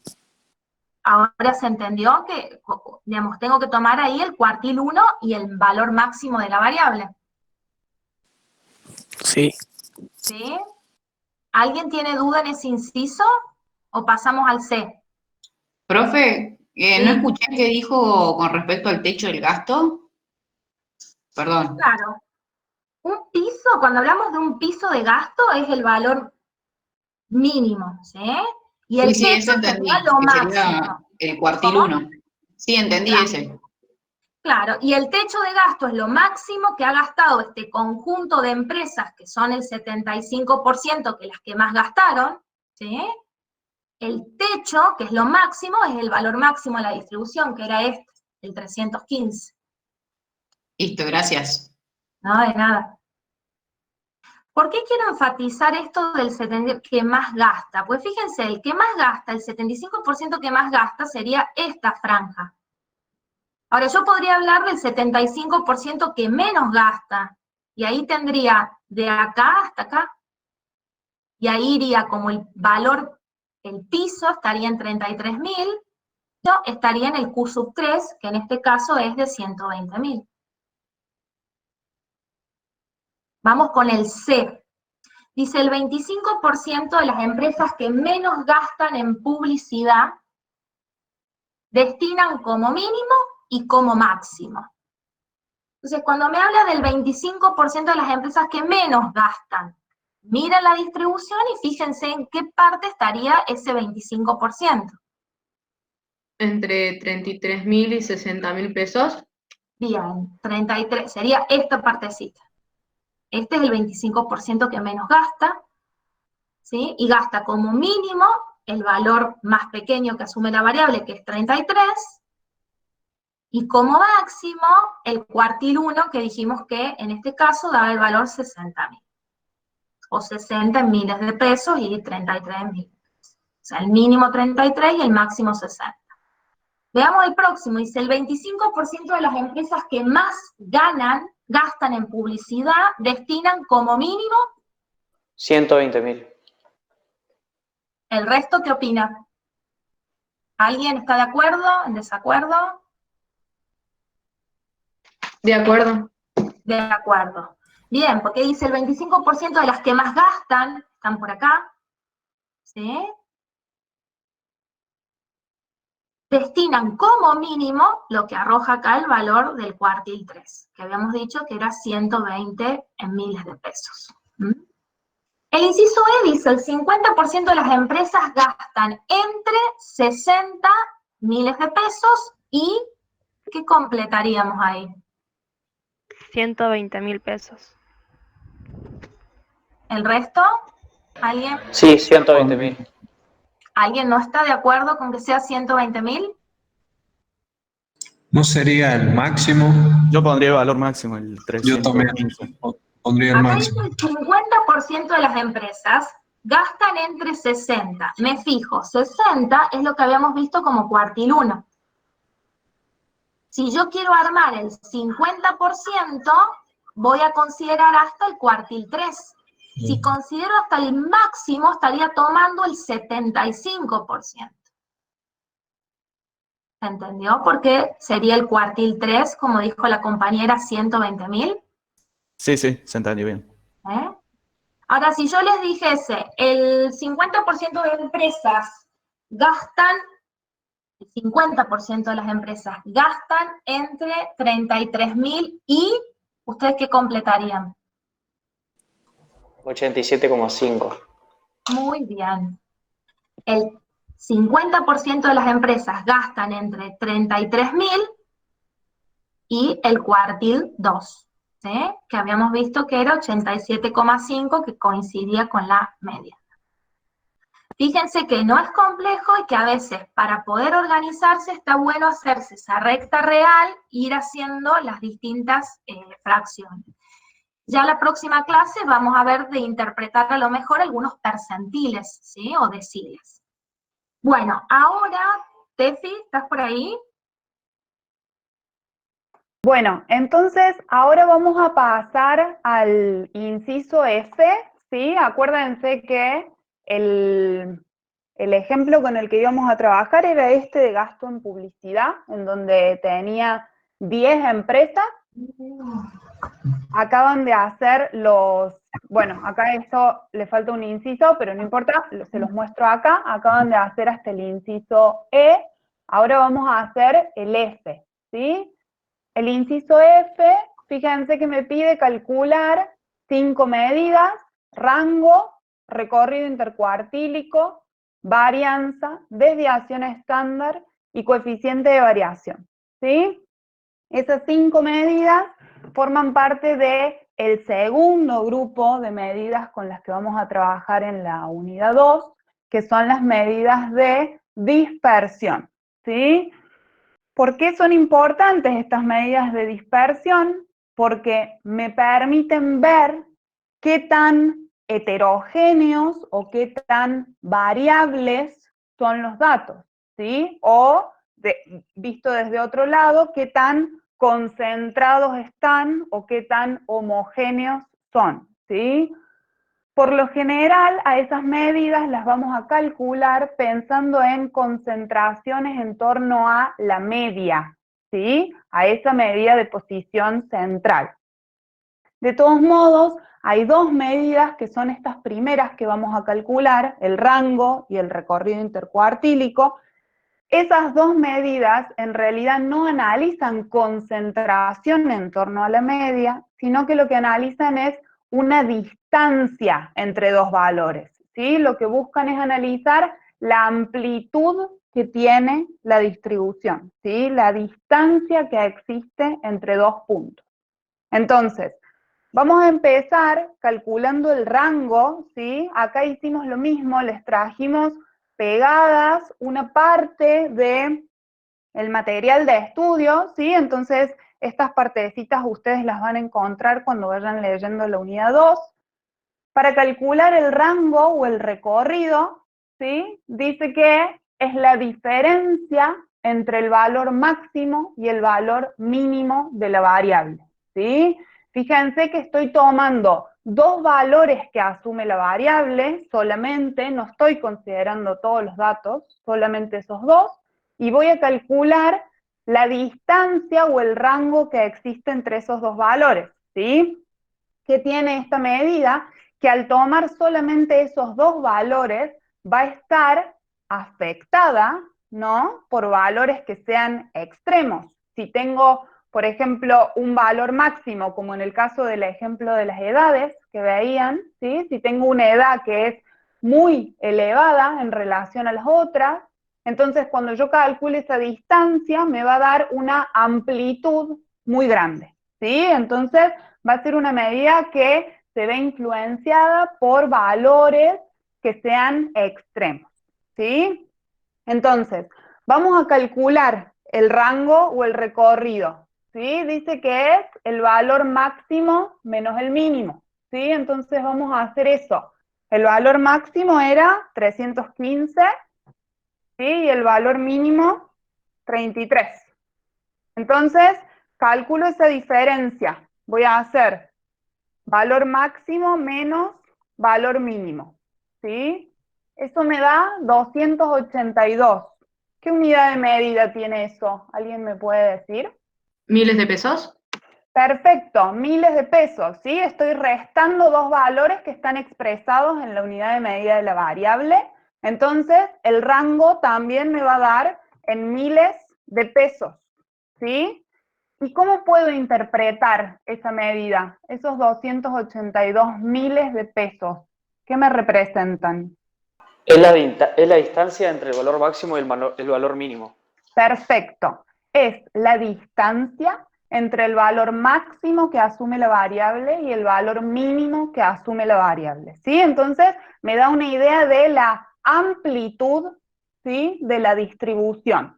Ahora se entendió que, digamos, tengo que tomar ahí el cuartil 1 y el valor máximo de la variable. Sí. ¿Sí? ¿Alguien tiene duda en ese inciso? ¿O pasamos al C? Profe, no escuché qué dijo con respecto al techo del gasto. Perdón. Claro. Un piso, cuando hablamos de un piso de gasto, es el valor mínimo, ¿sí? Y el Sí, eso entendí, sería lo que máximo. sería el cuartil 1. Sí, entendí ese. Claro, y el techo de gasto es lo máximo que ha gastado este conjunto de empresas, que son el 75%, que las que más gastaron, ¿sí? El techo, que es lo máximo, es el valor máximo de la distribución, que era este, el 315. Listo, gracias. No, de nada. ¿Por qué quiero enfatizar esto del 70% que más gasta? Pues fíjense, el que más gasta, el 75% que más gasta sería esta franja. Ahora, yo podría hablar del 75% que menos gasta, y ahí tendría de acá hasta acá, y ahí iría como el valor, el piso estaría en 33.000, yo estaría en el Q sub 3, que en este caso es de 120.000. Vamos con el C. Dice, el 25% de las empresas que menos gastan en publicidad destinan como mínimo y como máximo. Entonces, cuando me habla del 25% de las empresas que menos gastan, Miren la distribución y fíjense en qué parte estaría ese 25%. Entre 33.000 y 60.000 pesos. Bien, 33, sería esta partecita. Este es el 25% que menos gasta, ¿sí? Y gasta como mínimo el valor más pequeño que asume la variable, que es 33, y como máximo el cuartil 1, que dijimos que en este caso daba el valor 60.000. O 60 en miles de pesos y 33 en miles. O sea, el mínimo 33 y el máximo 60. Veamos el próximo, dice el 25% de las empresas que más gastan en publicidad, destinan como mínimo 120.000. ¿El resto qué opina? ¿Alguien está de acuerdo? ¿En desacuerdo? De acuerdo. De acuerdo. Bien, porque dice el 25% de las que más gastan, están por acá, ¿sí? Destinan como mínimo lo que arroja acá el valor del cuartil 3, que habíamos dicho que era 120 en miles de pesos. ¿Mm? El inciso E dice, el 50% de las empresas gastan entre 60 miles de pesos y, ¿qué completaríamos ahí? 120.000 pesos. ¿El resto? ¿Alguien? Sí, 120.000. ¿Alguien no está de acuerdo con que sea 120.000? ¿No sería el máximo? Yo pondría el valor máximo, el 315. Yo también pondría el Acá dice máximo. el 50% de las empresas gastan entre 60. Me fijo, 60 es lo que habíamos visto como cuartil 1. Si yo quiero armar el 50%, voy a considerar hasta el cuartil 3. Si considero hasta el máximo, estaría tomando el 75%. ¿Se entendió? Porque sería el cuartil 3, como dijo la compañera, 120.000. Sí, se entendió bien. Ahora, si yo les dijese, el 50% de empresas gastan, el 50% de las empresas gastan entre 33.000 y, ¿ustedes qué completarían? 87,5. Muy bien. El 50% de las empresas gastan entre 33.000 y el cuartil 2, ¿sí? Que habíamos visto que era 87,5, que coincidía con la media. Fíjense que no es complejo y que a veces para poder organizarse está bueno hacerse esa recta real e ir haciendo las distintas fracciones. Ya la próxima clase vamos a ver de interpretar a lo mejor algunos percentiles, ¿sí? O deciles. Bueno, ahora, Tefi, ¿estás por ahí? Bueno, entonces ahora vamos a pasar al inciso F, ¿sí? Acuérdense que el ejemplo con el que íbamos a trabajar era este de gasto en publicidad, en donde tenía 10 empresas. Acaban de hacer bueno, acá esto le falta un inciso, pero no importa, se los muestro acá. Acaban de hacer hasta el inciso E, ahora vamos a hacer el F, ¿sí? El inciso F, fíjense que me pide calcular 5 medidas: rango, recorrido intercuartílico, varianza, desviación estándar y coeficiente de variación, ¿sí? Esas 5 medidas forman parte del segundo grupo de medidas con las que vamos a trabajar en la unidad 2, que son las medidas de dispersión, ¿sí? ¿Por qué son importantes estas medidas de dispersión? Porque me permiten ver qué tan heterogéneos o qué tan variables son los datos, ¿sí? O, visto desde otro lado, qué tan concentrados están o qué tan homogéneos son, ¿sí? Por lo general, a esas medidas las vamos a calcular pensando en concentraciones en torno a la media, ¿sí? A esa medida de posición central. De todos modos, hay 2 medidas que son estas primeras que vamos a calcular, el rango y el recorrido intercuartílico. Esas 2 medidas en realidad no analizan concentración en torno a la media, sino que lo que analizan es una distancia entre dos valores, ¿sí? Lo que buscan es analizar la amplitud que tiene la distribución, ¿sí? La distancia que existe entre dos puntos. Entonces, vamos a empezar calculando el rango, ¿sí? Acá hicimos lo mismo, les trajimos pegadas una parte del material de estudio, ¿sí? Entonces, estas partecitas ustedes las van a encontrar cuando vayan leyendo la unidad 2. Para calcular el rango o el recorrido, ¿sí? Dice que es la diferencia entre el valor máximo y el valor mínimo de la variable, ¿sí? Fíjense que estoy tomando dos valores que asume la variable solamente, no estoy considerando todos los datos, solamente esos dos, y voy a calcular la distancia o el rango que existe entre esos dos valores, ¿sí? ¿Qué tiene esta medida? Que al tomar solamente esos dos valores va a estar afectada, ¿no? Por valores que sean extremos. Si tengo, por ejemplo, un valor máximo, como en el caso del ejemplo de las edades que veían, ¿sí? Si tengo una edad que es muy elevada en relación a las otras, entonces cuando yo calcule esa distancia me va a dar una amplitud muy grande, ¿sí? Entonces va a ser una medida que se ve influenciada por valores que sean extremos, ¿sí? Entonces, vamos a calcular el rango o el recorrido, ¿sí? Dice que es el valor máximo menos el mínimo, ¿sí? Entonces vamos a hacer eso. El valor máximo era 315, ¿sí? Y el valor mínimo 33. Entonces, calculo esa diferencia. Voy a hacer valor máximo menos valor mínimo, ¿sí? Eso me da 282. ¿Qué unidad de medida tiene eso? ¿Alguien me puede decir? ¿Miles de pesos? Perfecto, miles de pesos, ¿sí? Estoy restando dos valores que están expresados en la unidad de medida de la variable. Entonces, el rango también me va a dar en miles de pesos, ¿sí? ¿Y cómo puedo interpretar esa medida? Esos 282 miles de pesos, ¿qué me representan? Es la distancia entre el valor máximo y el valor mínimo. Perfecto. Es la distancia entre el valor máximo que asume la variable y el valor mínimo que asume la variable, ¿sí? Entonces, me da una idea de la amplitud, ¿sí?, de la distribución.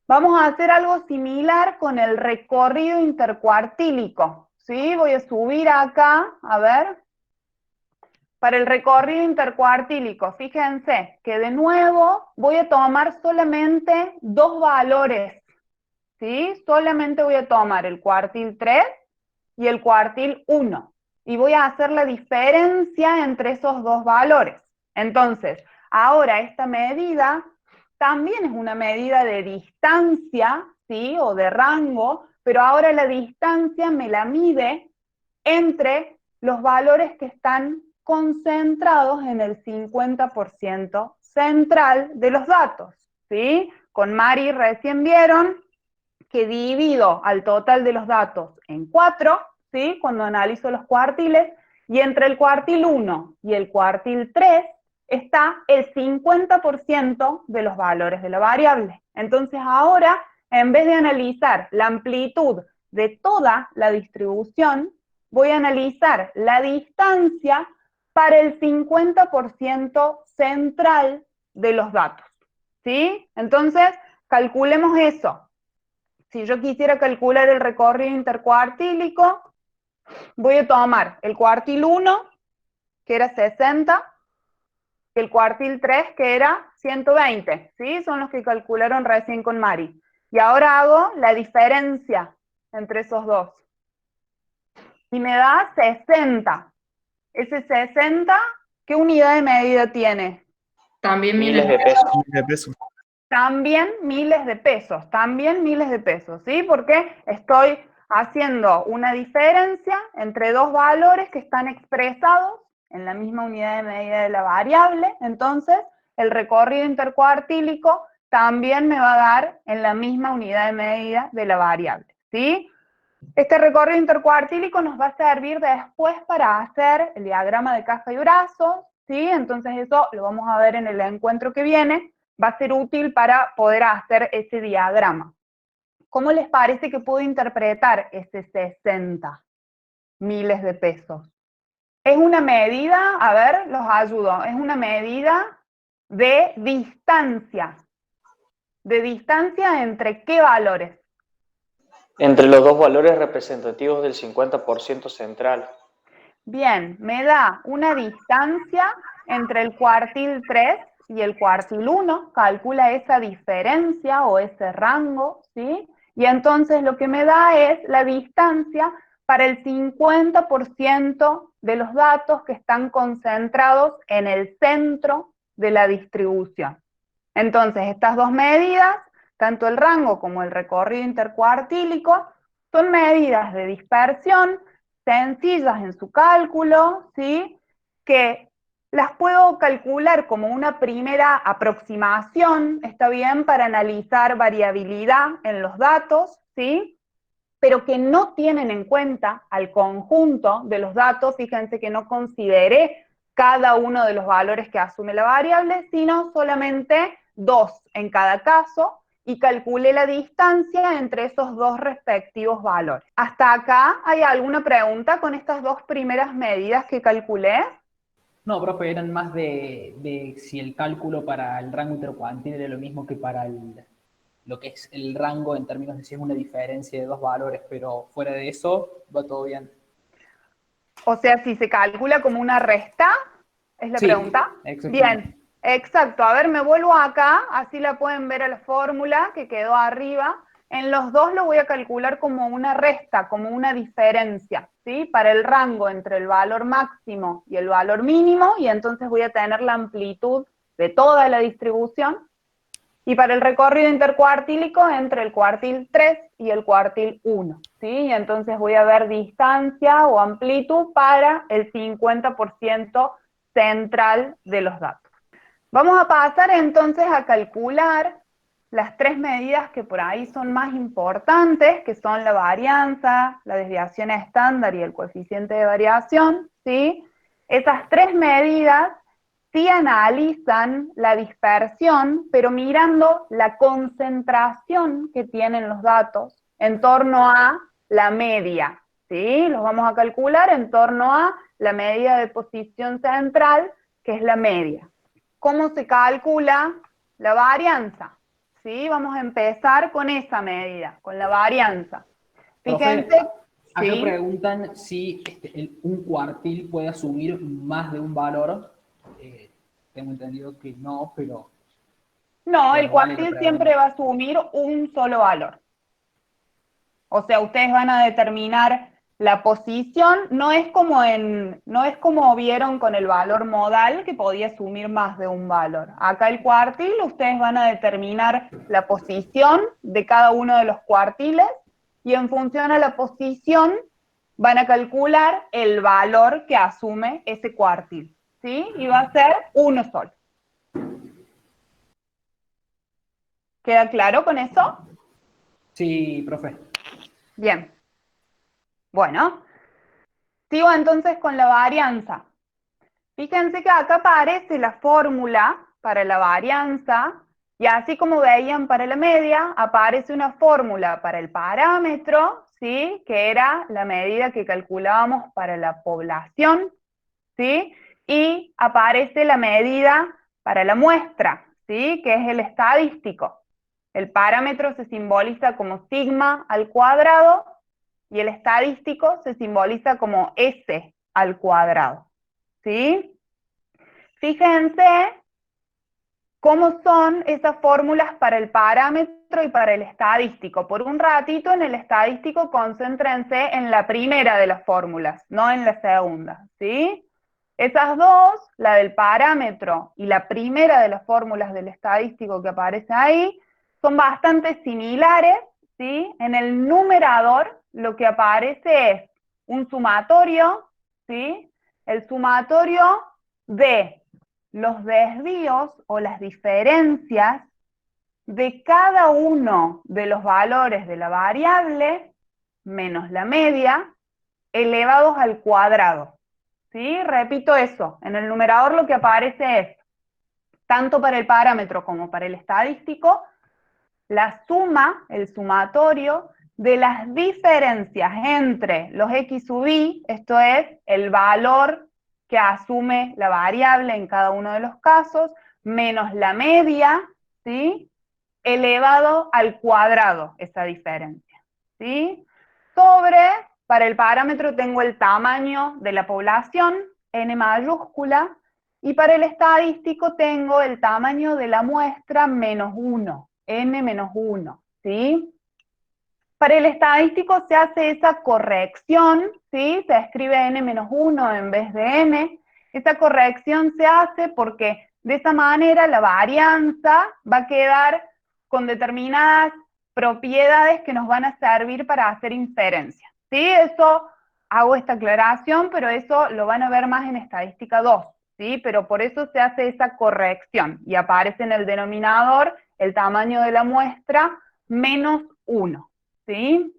Vamos a hacer algo similar con el recorrido intercuartílico, ¿sí? Voy a subir acá, a ver. Para el recorrido intercuartílico, fíjense que de nuevo voy a tomar solamente dos valores, ¿sí? Solamente voy a tomar el cuartil 3 y el cuartil 1. Y voy a hacer la diferencia entre esos dos valores. Entonces, ahora esta medida también es una medida de distancia, ¿sí? O de rango, pero ahora la distancia me la mide entre los valores que están concentrados en el 50% central de los datos, ¿sí? Con Mari recién vieron que divido al total de los datos en 4, ¿sí? Cuando analizo los cuartiles, y entre el cuartil 1 y el cuartil 3 está el 50% de los valores de la variable. Entonces ahora, en vez de analizar la amplitud de toda la distribución, voy a analizar la distancia para el 50% central de los datos, ¿sí? Entonces, calculemos eso. Si yo quisiera calcular el recorrido intercuartílico, voy a tomar el cuartil 1, que era 60, el cuartil 3, que era 120, ¿sí? Son los que calcularon recién con Mari. Y ahora hago la diferencia entre esos dos. Y me da 60. Ese 60, ¿qué unidad de medida tiene? También Miles de pesos. También miles de pesos, también miles de pesos, ¿sí? Porque estoy haciendo una diferencia entre dos valores que están expresados en la misma unidad de medida de la variable. Entonces, el recorrido intercuartílico también me va a dar en la misma unidad de medida de la variable, ¿sí? Este recorrido intercuartílico nos va a servir después para hacer el diagrama de caja y brazos, ¿sí? Entonces eso lo vamos a ver en el encuentro que viene, va a ser útil para poder hacer ese diagrama. ¿Cómo les parece que puedo interpretar ese 60 miles de pesos? Es una medida, a ver, los ayudo, es una medida de distancia. ¿De distancia entre qué valores? Entre los dos valores representativos del 50% central. Bien, me da una distancia entre el cuartil 3 y el cuartil 1, calcula esa diferencia o ese rango, ¿sí? Y entonces lo que me da es la distancia para el 50% de los datos que están concentrados en el centro de la distribución. Entonces, estas dos medidas, tanto el rango como el recorrido intercuartílico, son medidas de dispersión sencillas en su cálculo, ¿sí? Que las puedo calcular como una primera aproximación, está bien, para analizar variabilidad en los datos, ¿sí? Pero que no tienen en cuenta al conjunto de los datos. Fíjense que no consideré cada uno de los valores que asume la variable, sino solamente 2 en cada caso, y calculé la distancia entre esos dos respectivos valores. ¿Hasta acá hay alguna pregunta con estas dos primeras medidas que calculé? No, profe, eran más de si el cálculo para el rango intercuartil era lo mismo que para lo que es el rango en términos de si es una diferencia de dos valores, pero fuera de eso va todo bien. O sea, si se calcula como una resta, ¿es la pregunta? Bien, exacto. A ver, me vuelvo acá, así la pueden ver a la fórmula que quedó arriba. En los dos lo voy a calcular como una resta, como una diferencia, ¿sí? Para el rango entre el valor máximo y el valor mínimo, y entonces voy a tener la amplitud de toda la distribución. Y para el recorrido intercuartílico entre el cuartil 3 y el cuartil 1, ¿sí? Y entonces voy a ver distancia o amplitud para el 50% central de los datos. Vamos a pasar entonces a calcular las tres medidas que por ahí son más importantes, que son la varianza, la desviación estándar y el coeficiente de variación, ¿sí? Esas tres medidas sí analizan la dispersión, pero mirando la concentración que tienen los datos en torno a la media, ¿sí? Los vamos a calcular en torno a la medida de posición central, que es la media. ¿Cómo se calcula la varianza? ¿Sí? Vamos a empezar con esa medida, con la varianza. Fíjense, Profe, acá ¿sí? preguntan si un cuartil puede asumir más de un valor. Tengo entendido que no, pero... No, bueno, el cuartil siempre va a asumir un solo valor. O sea, ustedes van a determinar la posición, no es como vieron con el valor modal, que podía asumir más de un valor. Acá el cuartil, ustedes van a determinar la posición de cada uno de los cuartiles, y en función a la posición van a calcular el valor que asume ese cuartil, ¿sí? Y va a ser uno solo. ¿Queda claro con eso? Sí, profe. Bien. Bueno, sigo entonces con la varianza. Fíjense que acá aparece la fórmula para la varianza, y así como veían para la media, aparece una fórmula para el parámetro, ¿sí? Que era la medida que calculábamos para la población, ¿sí? Y aparece la medida para la muestra, ¿sí? Que es el estadístico. El parámetro se simboliza como sigma al cuadrado, y el estadístico se simboliza como S al cuadrado, ¿sí? Fíjense cómo son esas fórmulas para el parámetro y para el estadístico. Por un ratito en el estadístico concéntrense en la primera de las fórmulas, no en la segunda, ¿sí? Esas dos, la del parámetro y la primera de las fórmulas del estadístico que aparece ahí, son bastante similares, ¿sí? En el numerador lo que aparece es un sumatorio, ¿sí? El sumatorio de los desvíos o las diferencias de cada uno de los valores de la variable menos la media elevados al cuadrado. ¿Sí? Repito eso, en el numerador lo que aparece es, tanto para el parámetro como para el estadístico, la suma, el sumatorio, de las diferencias entre los x sub i, esto es, el valor que asume la variable en cada uno de los casos, menos la media, ¿sí? Elevado al cuadrado, esa diferencia, ¿sí? Sobre, para el parámetro tengo el tamaño de la población, n mayúscula, y para el estadístico tengo el tamaño de la muestra menos 1, n menos 1, ¿sí? Para el estadístico se hace esa corrección, ¿sí? Se escribe n menos 1 en vez de n. Esa corrección se hace porque de esa manera la varianza va a quedar con determinadas propiedades que nos van a servir para hacer inferencias, ¿sí? Eso, hago esta aclaración, pero eso lo van a ver más en estadística 2, ¿sí? Pero por eso se hace esa corrección y aparece en el denominador el tamaño de la muestra menos 1, ¿sí?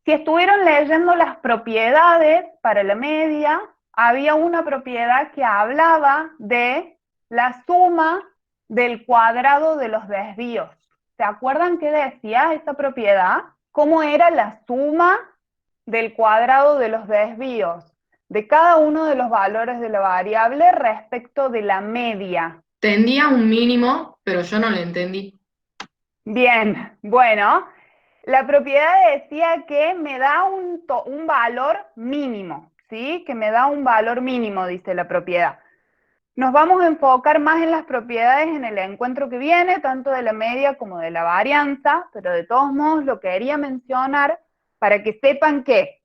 Si estuvieron leyendo las propiedades para la media, había una propiedad que hablaba de la suma del cuadrado de los desvíos. ¿Se acuerdan qué decía esa propiedad? ¿Cómo era la suma del cuadrado de los desvíos de cada uno de los valores de la variable respecto de la media? Tendía un mínimo, pero yo no lo entendí. Bien, bueno, la propiedad decía que me da un valor mínimo, ¿sí? Que me da un valor mínimo, dice la propiedad. Nos vamos a enfocar más en las propiedades en el encuentro que viene, tanto de la media como de la varianza, pero de todos modos lo quería mencionar para que sepan que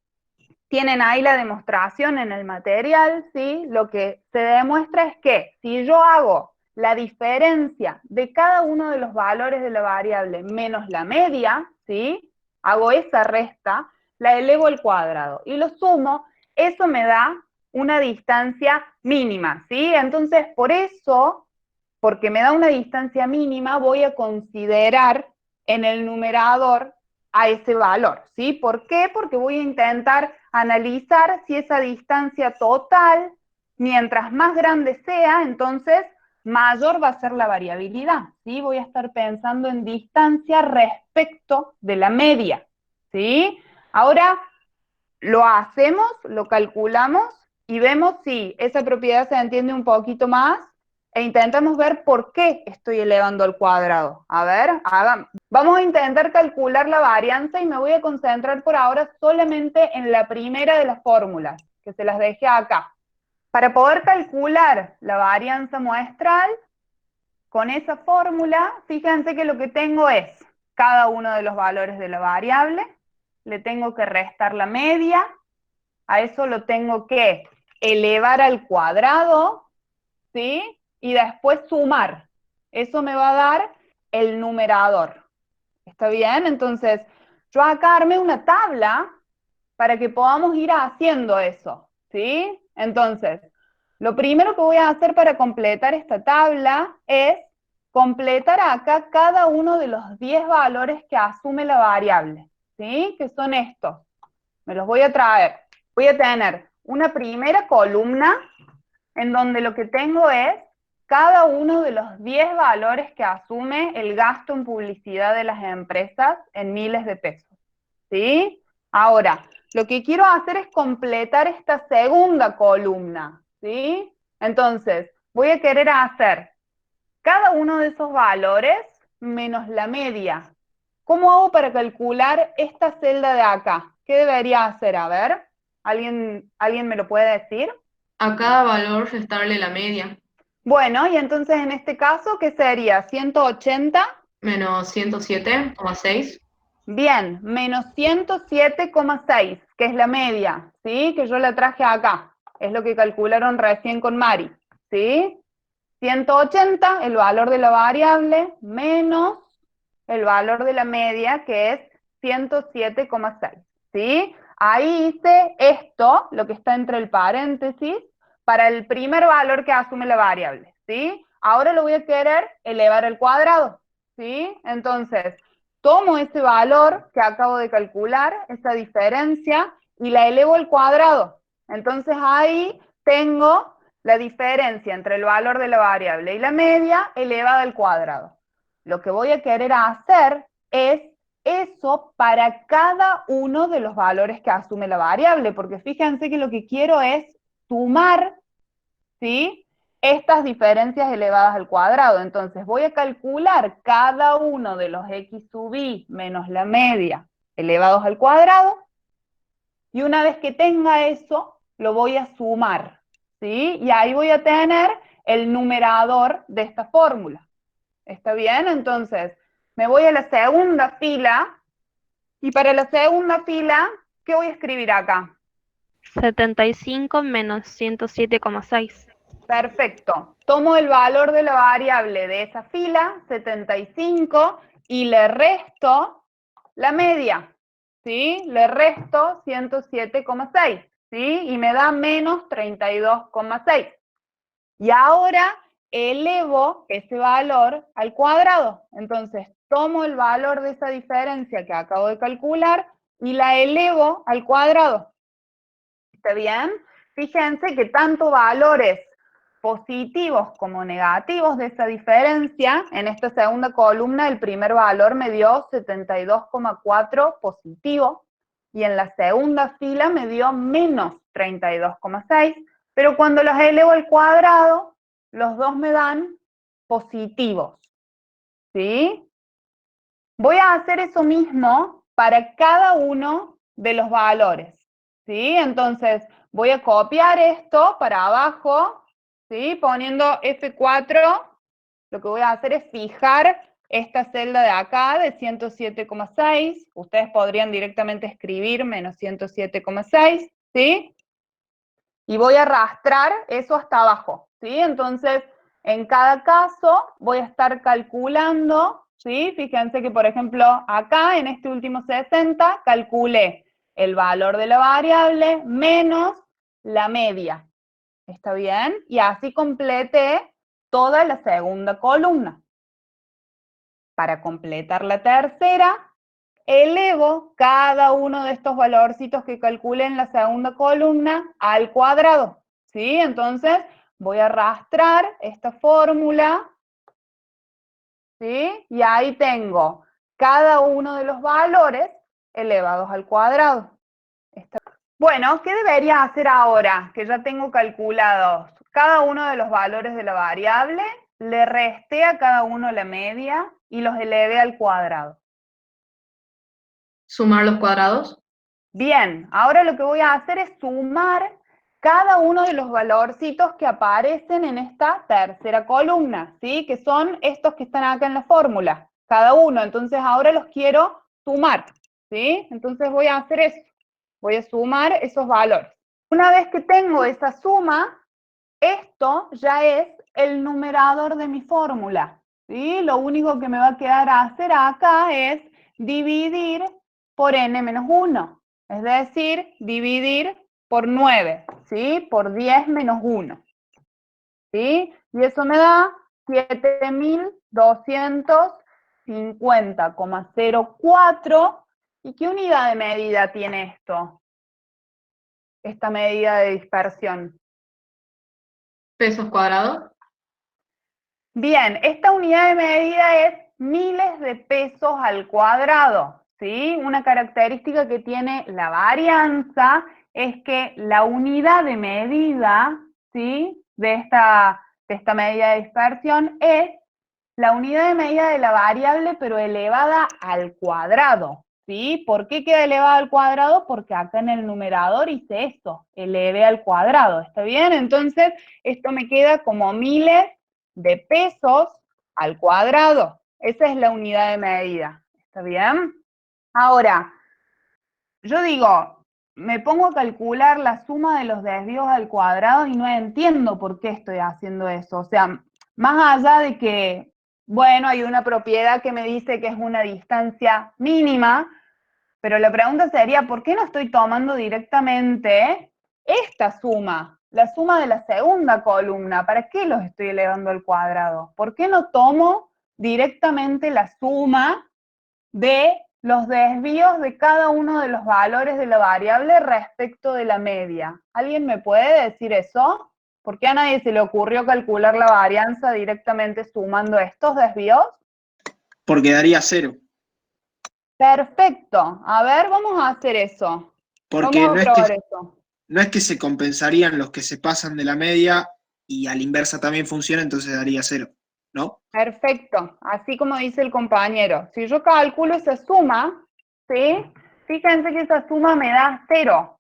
tienen ahí la demostración en el material, ¿sí? Lo que se demuestra es que si yo hago la diferencia de cada uno de los valores de la variable menos la media, ¿sí? Hago esa resta, la elevo al cuadrado y lo sumo, eso me da una distancia mínima, ¿sí? Entonces, por eso, porque me da una distancia mínima, voy a considerar en el numerador a ese valor, ¿sí? ¿Por qué? Porque voy a intentar analizar si esa distancia total, mientras más grande sea, entonces mayor va a ser la variabilidad, ¿sí? Voy a estar pensando en distancia respecto de la media, ¿sí? Ahora lo hacemos, lo calculamos y vemos si esa propiedad se entiende un poquito más e intentamos ver por qué estoy elevando al cuadrado. A ver, vamos a intentar calcular la varianza y me voy a concentrar por ahora solamente en la primera de las fórmulas, que se las dejé acá. Para poder calcular la varianza muestral, con esa fórmula, fíjense que lo que tengo es cada uno de los valores de la variable, le tengo que restar la media, a eso lo tengo que elevar al cuadrado, ¿sí? Y después sumar. Eso me va a dar el numerador. ¿Está bien? Entonces, yo acá armé una tabla para que podamos ir haciendo eso, ¿sí? Entonces, lo primero que voy a hacer para completar esta tabla es completar acá cada uno de los 10 valores que asume la variable, ¿sí? Que son estos. Me los voy a traer. Voy a tener una primera columna en donde lo que tengo es cada uno de los 10 valores que asume el gasto en publicidad de las empresas en miles de pesos, ¿sí? Ahora, lo que quiero hacer es completar esta segunda columna, ¿sí? Entonces, voy a querer hacer cada uno de esos valores menos la media. ¿Cómo hago para calcular esta celda de acá? ¿Qué debería hacer? A ver, ¿alguien me lo puede decir? A cada valor restarle la media. Bueno, y entonces en este caso, ¿qué sería? 180 menos 107,6. Bien, menos 107,6, que es la media, ¿sí? Que yo la traje acá. Es lo que calcularon recién con Mari, ¿sí? 180, el valor de la variable, menos el valor de la media, que es 107,6, ¿sí? Ahí hice esto, lo que está entre el paréntesis, para el primer valor que asume la variable, ¿sí? Ahora lo voy a querer elevar al cuadrado, ¿sí? Entonces, tomo ese valor que acabo de calcular, esa diferencia, y la elevo al cuadrado. Entonces ahí tengo la diferencia entre el valor de la variable y la media elevada al cuadrado. Lo que voy a querer hacer es eso para cada uno de los valores que asume la variable, porque fíjense que lo que quiero es sumar, ¿sí?, estas diferencias elevadas al cuadrado. Entonces voy a calcular cada uno de los x sub i menos la media elevados al cuadrado, y una vez que tenga eso, lo voy a sumar, ¿sí? Y ahí voy a tener el numerador de esta fórmula. ¿Está bien? Entonces, me voy a la segunda fila, y para la segunda fila, ¿qué voy a escribir acá? 75 menos 107,6. Perfecto. Tomo el valor de la variable de esa fila, 75, y le resto la media, ¿sí? Le resto 107,6, ¿sí? Y me da menos 32,6. Y ahora elevo ese valor al cuadrado. Entonces, tomo el valor de esa diferencia que acabo de calcular y la elevo al cuadrado. ¿Está bien? Fíjense que tanto valores positivos como negativos de esa diferencia, en esta segunda columna el primer valor me dio 72,4 positivo, y en la segunda fila me dio menos 32,6, pero cuando los elevo al cuadrado, los dos me dan positivos, ¿sí? Voy a hacer eso mismo para cada uno de los valores, ¿sí? Entonces, voy a copiar esto para abajo, ¿sí? Poniendo F4, lo que voy a hacer es fijar esta celda de acá de 107,6, ustedes podrían directamente escribir menos 107,6, ¿sí? Y voy a arrastrar eso hasta abajo, ¿sí? Entonces, en cada caso voy a estar calculando, ¿sí? Fíjense que, por ejemplo, acá en este último 60, calculé el valor de la variable menos la media. ¿Está bien? Y así completé toda la segunda columna. Para completar la tercera, elevo cada uno de estos valorcitos que calculé en la segunda columna al cuadrado, ¿sí? Entonces, voy a arrastrar esta fórmula, ¿sí? Y ahí tengo cada uno de los valores elevados al cuadrado. Bueno, ¿qué debería hacer ahora que ya tengo calculados cada uno de los valores de la variable? Le resté a cada uno la media y los elevé al cuadrado. ¿Sumar los cuadrados? Bien, ahora lo que voy a hacer es sumar cada uno de los valorcitos que aparecen en esta tercera columna, ¿sí? Que son estos que están acá en la fórmula, cada uno. Entonces ahora los quiero sumar, ¿sí? Entonces voy a hacer eso. Voy a sumar esos valores. Una vez que tengo esa suma, esto ya es el numerador de mi fórmula, ¿sí? Lo único que me va a quedar a hacer acá es dividir por n menos 1, es decir, dividir por 9, ¿sí? Por 10 menos 1, ¿sí? Y eso me da 7.250,04. ¿Y qué unidad de medida tiene esto? Esta medida de dispersión. ¿Pesos cuadrados? Bien, esta unidad de medida es miles de pesos al cuadrado, ¿sí? Una característica que tiene la varianza es que la unidad de medida, ¿sí?, de esta medida de dispersión es la unidad de medida de la variable, pero elevada al cuadrado, ¿sí? ¿Por qué queda elevada al cuadrado? Porque acá en el numerador hice esto, elevé al cuadrado, ¿está bien? Entonces, esto me queda como miles de pesos al cuadrado. Esa es la unidad de medida, ¿está bien? Ahora, yo digo, me pongo a calcular la suma de los desvíos al cuadrado y no entiendo por qué estoy haciendo eso. O sea, más allá de que, bueno, hay una propiedad que me dice que es una distancia mínima, pero la pregunta sería, ¿por qué no estoy tomando directamente esta suma? La suma de la segunda columna, ¿para qué los estoy elevando al cuadrado? ¿Por qué no tomo directamente la suma de los desvíos de cada uno de los valores de la variable respecto de la media. ¿Alguien me puede decir eso? ¿Por qué a nadie se le ocurrió calcular la varianza directamente sumando estos desvíos? Porque daría 0. Perfecto. A ver, vamos a hacer eso. Porque Vamos a probar eso. no es que se compensarían los que se pasan de la media y a la inversa también funciona, entonces daría 0, ¿no? Perfecto, así como dice el compañero. Si yo calculo esa suma, ¿sí? Fíjense que esa suma me da 0.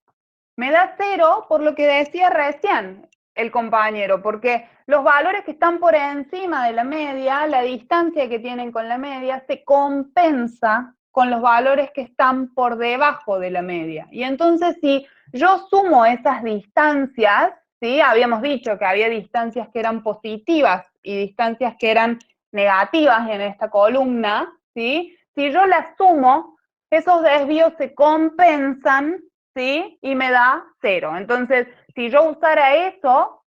Me da 0 por lo que decía recién el compañero, porque los valores que están por encima de la media, la distancia que tienen con la media, se compensa con los valores que están por debajo de la media. Y entonces si yo sumo esas distancias, ¿sí? Habíamos dicho que había distancias que eran positivas y distancias que eran negativas en esta columna, ¿sí? Si yo las sumo, esos desvíos se compensan, ¿sí? Y me da 0. Entonces, si yo usara eso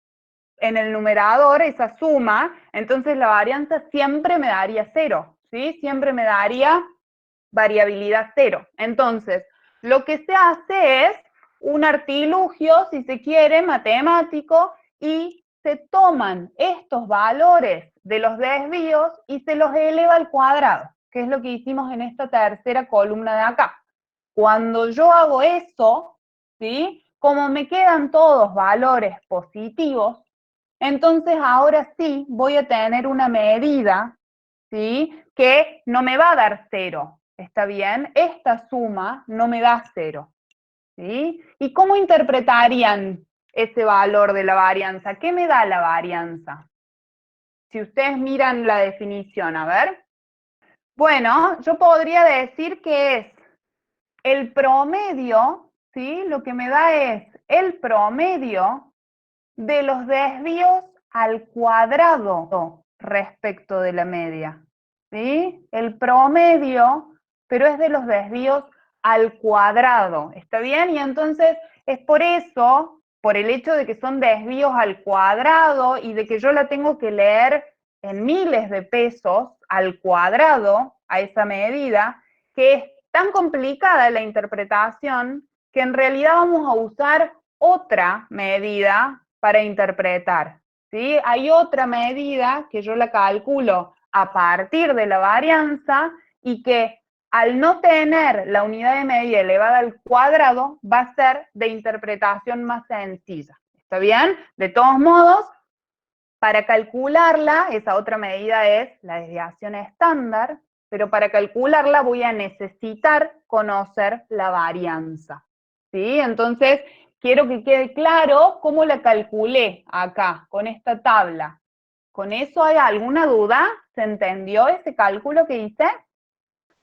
en el numerador, esa suma, entonces la varianza siempre me daría 0, ¿sí? Siempre me daría variabilidad 0. Entonces, lo que se hace es un artilugio, si se quiere, matemático, y se toman estos valores de los desvíos y se los eleva al cuadrado, que es lo que hicimos en esta tercera columna de acá. Cuando yo hago eso, ¿sí? Como me quedan todos valores positivos, entonces ahora sí voy a tener una medida, ¿sí? Que no me va a dar 0, ¿está bien? Esta suma no me da 0, ¿sí? ¿Y cómo interpretarían ese valor de la varianza? ¿Qué me da la varianza? Si ustedes miran la definición, a ver. Bueno, yo podría decir que es el promedio, ¿sí? Lo que me da es el promedio de los desvíos al cuadrado respecto de la media, ¿sí? El promedio, pero es de los desvíos al cuadrado, ¿está bien? Y entonces es por eso, por el hecho de que son desvíos al cuadrado y de que yo la tengo que leer en miles de pesos al cuadrado a esa medida, que es tan complicada la interpretación que en realidad vamos a usar otra medida para interpretar, ¿sí? Hay otra medida que yo la calculo a partir de la varianza y que al no tener la unidad de medida elevada al cuadrado va a ser de interpretación más sencilla, ¿está bien? De todos modos, para calcularla, esa otra medida es la desviación estándar, pero para calcularla voy a necesitar conocer la varianza, ¿sí? Entonces, quiero que quede claro cómo la calculé acá, con esta tabla. ¿Con eso hay alguna duda? ¿Se entendió ese cálculo que hice?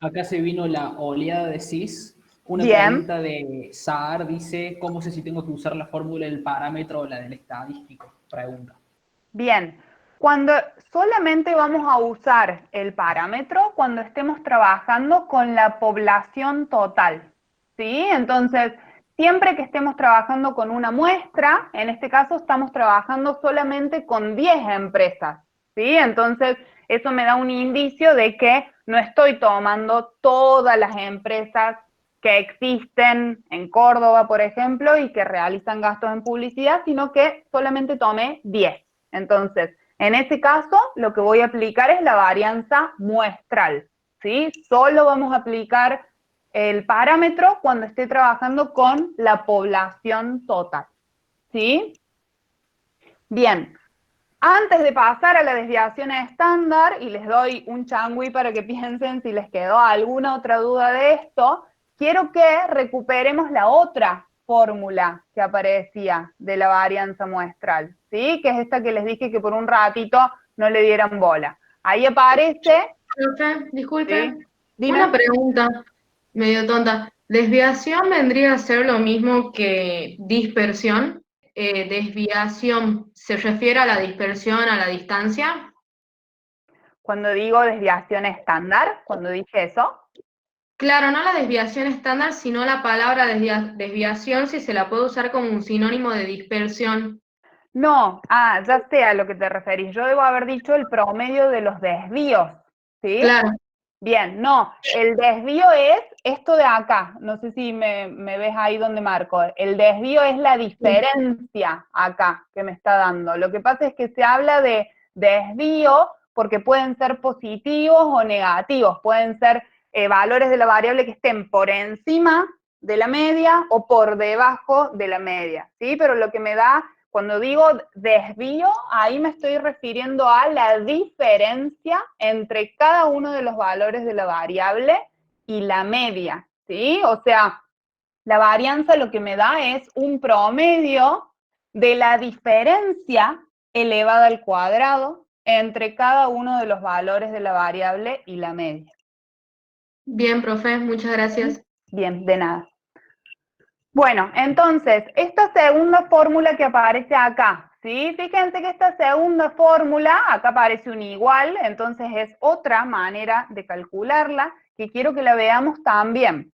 Acá se vino la oleada de CIS. Una Bien. pregunta de Saar dice, ¿cómo sé si tengo que usar la fórmula del parámetro o la del estadístico? Pregunta. Bien, cuando solamente vamos a usar el parámetro cuando estemos trabajando con la población total, ¿sí? Entonces, siempre que estemos trabajando con una muestra, en este caso estamos trabajando solamente con 10 empresas, ¿sí? Entonces, eso me da un indicio de que no estoy tomando todas las empresas que existen en Córdoba, por ejemplo, y que realizan gastos en publicidad, sino que solamente tomé 10. Entonces, en ese caso, lo que voy a aplicar es la varianza muestral, ¿sí? Solo vamos a aplicar el parámetro cuando esté trabajando con la población total, ¿sí? Bien, antes de pasar a la desviación estándar, y les doy un changüí para que piensen si les quedó alguna otra duda de esto, quiero que recuperemos la otra fórmula que aparecía de la varianza muestral, ¿sí? Que es esta que les dije que por un ratito no le dieran bola. Ahí aparece... Profe, disculpe, ¿sí? una pregunta medio tonta. ¿Desviación vendría a ser lo mismo que dispersión? ¿Desviación se refiere a la dispersión, a la distancia? Cuando digo desviación estándar, cuando dije eso... Claro, no la desviación estándar, sino la palabra desviación, si se la puede usar como un sinónimo de dispersión. No, ya sé a lo que te referís. Yo debo haber dicho el promedio de los desvíos, ¿sí? Claro. Bien, no, el desvío es esto de acá, no sé si me ves ahí donde marco, el desvío es la diferencia acá que me está dando. Lo que pasa es que se habla de desvío porque pueden ser positivos o negativos, pueden ser valores de la variable que estén por encima de la media o por debajo de la media, ¿sí? Pero lo que me da, cuando digo desvío, ahí me estoy refiriendo a la diferencia entre cada uno de los valores de la variable y la media, ¿sí? O sea, la varianza lo que me da es un promedio de la diferencia elevada al cuadrado entre cada uno de los valores de la variable y la media. Bien, profe, muchas gracias. Bien, de nada. Bueno, entonces, esta segunda fórmula que aparece acá, ¿sí? Fíjense que esta segunda fórmula, acá aparece un igual, entonces es otra manera de calcularla, que quiero que la veamos también.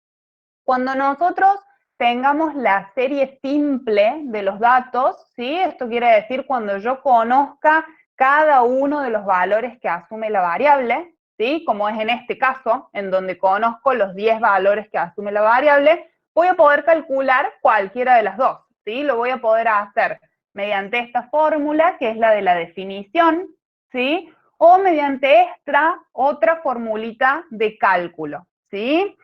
Cuando nosotros tengamos la serie simple de los datos, ¿sí? Esto quiere decir cuando yo conozca cada uno de los valores que asume la variable, ¿sí? Como es en este caso, en donde conozco los 10 valores que asume la variable, voy a poder calcular cualquiera de las dos, ¿sí? Lo voy a poder hacer mediante esta fórmula, que es la de la definición, ¿sí? O mediante otra formulita de cálculo, ¿sí?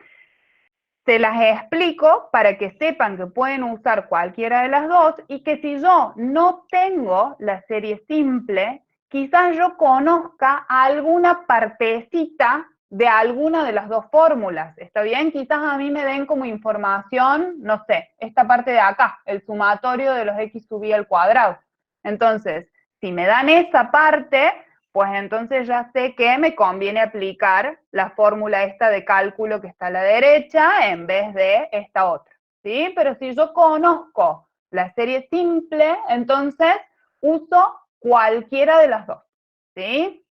Se las explico para que sepan que pueden usar cualquiera de las dos y que si yo no tengo la serie simple, quizás yo conozca alguna partecita de alguna de las dos fórmulas, ¿está bien? Quizás a mí me den como información, no sé, esta parte de acá, el sumatorio de los x sub i al cuadrado. Entonces, si me dan esa parte, pues entonces ya sé que me conviene aplicar la fórmula esta de cálculo que está a la derecha en vez de esta otra, ¿sí? Pero si yo conozco la serie simple, entonces uso cualquiera de las dos, ¿sí?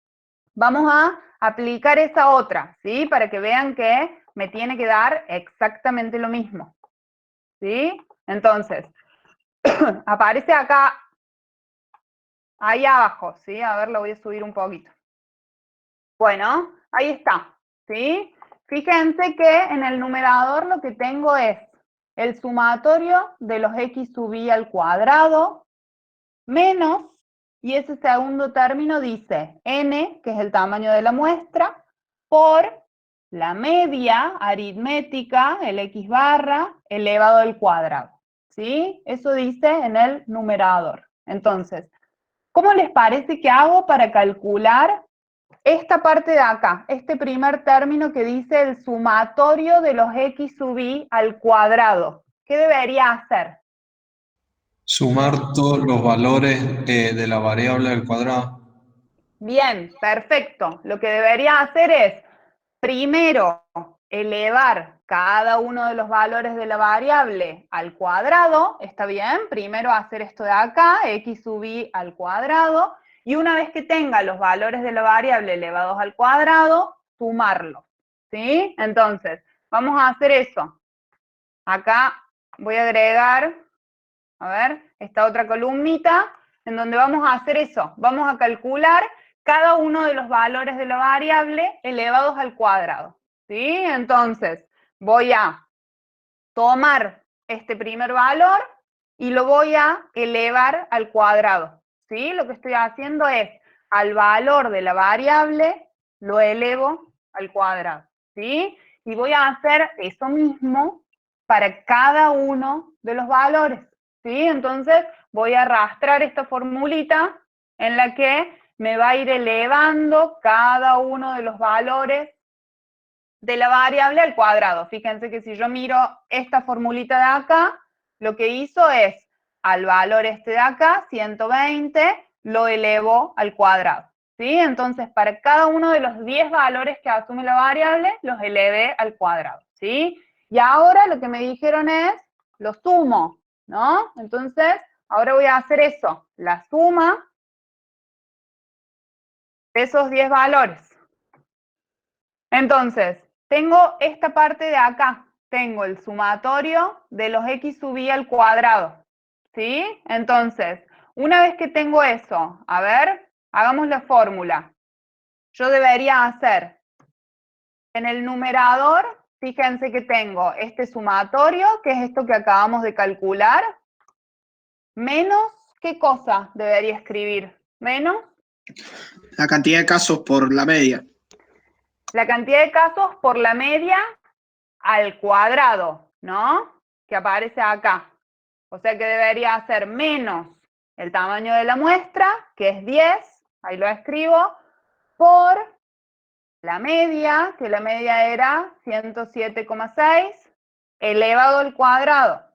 Vamos a aplicar esa otra, ¿sí? Para que vean que me tiene que dar exactamente lo mismo, ¿sí? Entonces, aparece acá, ahí abajo, ¿sí? A ver, lo voy a subir un poquito. Bueno, ahí está, ¿sí? Fíjense que en el numerador lo que tengo es el sumatorio de los x sub i al cuadrado menos, y ese segundo término dice n, que es el tamaño de la muestra, por la media aritmética, el x barra, elevado al cuadrado, ¿sí? Eso dice en el numerador. Entonces, ¿cómo les parece que hago para calcular esta parte de acá, este primer término que dice el sumatorio de los x sub i al cuadrado? ¿Qué debería hacer? Sumar todos los valores de la variable al cuadrado. Bien, perfecto. Lo que debería hacer es, primero, elevar cada uno de los valores de la variable al cuadrado, ¿está bien? Primero hacer esto de acá, x sub i al cuadrado, y una vez que tenga los valores de la variable elevados al cuadrado, sumarlos, ¿sí? Entonces, vamos a hacer eso. Acá voy a agregar, a ver, esta otra columnita, en donde vamos a hacer eso. Vamos a calcular cada uno de los valores de la variable elevados al cuadrado, ¿sí? Entonces, voy a tomar este primer valor y lo voy a elevar al cuadrado, ¿sí? Lo que estoy haciendo es, al valor de la variable, lo elevo al cuadrado, ¿sí? Y voy a hacer eso mismo para cada uno de los valores, ¿sí? Entonces, voy a arrastrar esta formulita en la que me va a ir elevando cada uno de los valores de la variable al cuadrado. Fíjense que si yo miro esta formulita de acá, lo que hizo es, al valor este de acá, 120, lo elevo al cuadrado, ¿sí? Entonces, para cada uno de los 10 valores que asume la variable, los elevé al cuadrado, ¿sí? Y ahora lo que me dijeron es, lo sumo, ¿no? Entonces, ahora voy a hacer eso, la suma de esos 10 valores. Entonces, tengo esta parte de acá, tengo el sumatorio de los x sub i al cuadrado, ¿sí? Entonces, una vez que tengo eso, a ver, hagamos la fórmula. Yo debería hacer En el numerador, fíjense que tengo este sumatorio, que es esto que acabamos de calcular, menos, ¿qué cosa debería escribir? Menos La cantidad de casos por la media. la cantidad de casos por la media al cuadrado, ¿no? Que aparece acá. O sea que debería ser menos el tamaño de la muestra, que es 10, ahí lo escribo, por la media, que la media era 107,6, elevado al cuadrado.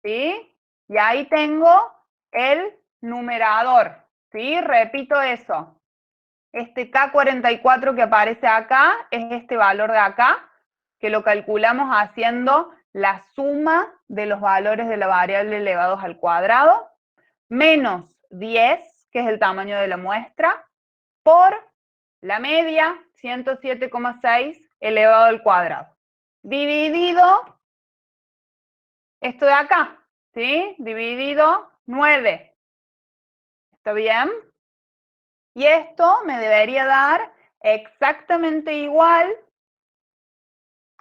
¿Sí? Y ahí tengo el numerador. ¿Sí? Repito eso. Este K44 que aparece acá es este valor de acá, que lo calculamos haciendo la suma de los valores de la variable elevados al cuadrado, menos 10, que es el tamaño de la muestra, por la media, 107,6 elevado al cuadrado. Dividido esto de acá, ¿sí? Dividido 9. ¿Está bien? Y esto me debería dar exactamente igual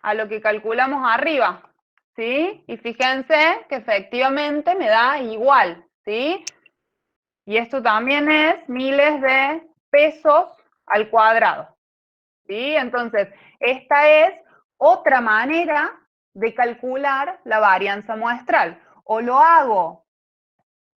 a lo que calculamos arriba, ¿sí? Y fíjense que efectivamente me da igual, ¿sí? Y esto también es miles de pesos al cuadrado, ¿sí? Entonces, esta es otra manera de calcular la varianza muestral. O lo hago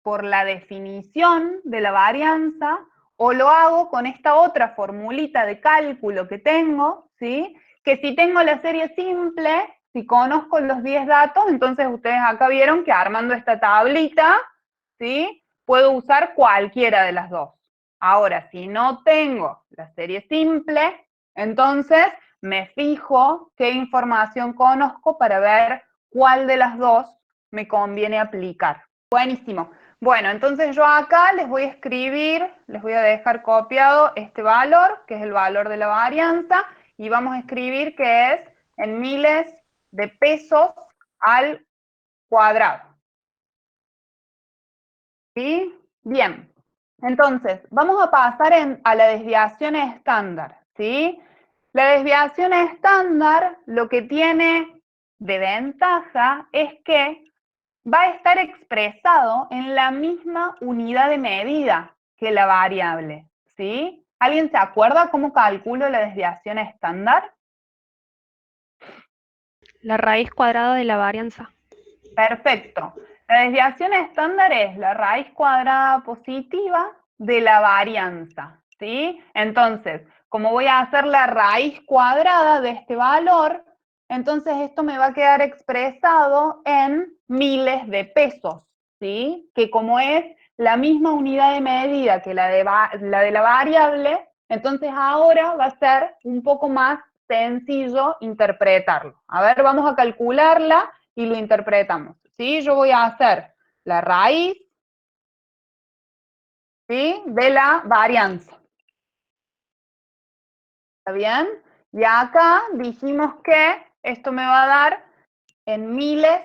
por la definición de la varianza, o lo hago con esta otra formulita de cálculo que tengo, ¿sí? Que si tengo la serie simple, si conozco los 10 datos, entonces ustedes acá vieron que armando esta tablita, ¿sí? Puedo usar cualquiera de las dos. Ahora, si no tengo la serie simple, entonces me fijo qué información conozco para ver cuál de las dos me conviene aplicar. Buenísimo. Bueno, entonces yo acá les voy a escribir, les voy a dejar copiado este valor, que es el valor de la varianza, y vamos a escribir que es en miles de pesos al cuadrado. ¿Sí? Bien. Entonces, vamos a pasar a la desviación estándar, ¿sí? La desviación estándar lo que tiene de ventaja es que va a estar expresado en la misma unidad de medida que la variable, ¿sí? ¿Alguien se acuerda cómo calculo la desviación estándar? La raíz cuadrada de la varianza. Perfecto. La desviación estándar es la raíz cuadrada positiva de la varianza, ¿sí? Entonces, como voy a hacer la raíz cuadrada de este valor, entonces esto me va a quedar expresado en miles de pesos, ¿sí? Que como es la misma unidad de medida que la de la variable, entonces ahora va a ser un poco más sencillo interpretarlo. A ver, vamos a calcularla y lo interpretamos, ¿sí? Yo voy a hacer la raíz, ¿sí? De la varianza. ¿Está bien? Y acá dijimos que esto me va a dar en miles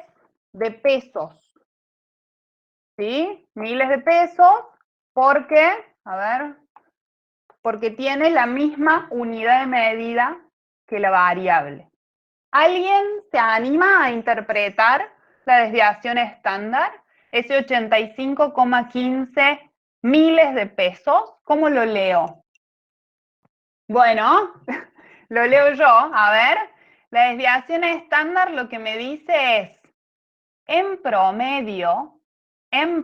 de pesos, ¿sí? Miles de pesos porque, a ver, porque tiene la misma unidad de medida que la variable. ¿Alguien se anima a interpretar la desviación estándar? Ese 85,15 miles de pesos, ¿cómo lo leo? Bueno, lo leo yo, a ver. La desviación estándar lo que me dice es, en promedio, ¿en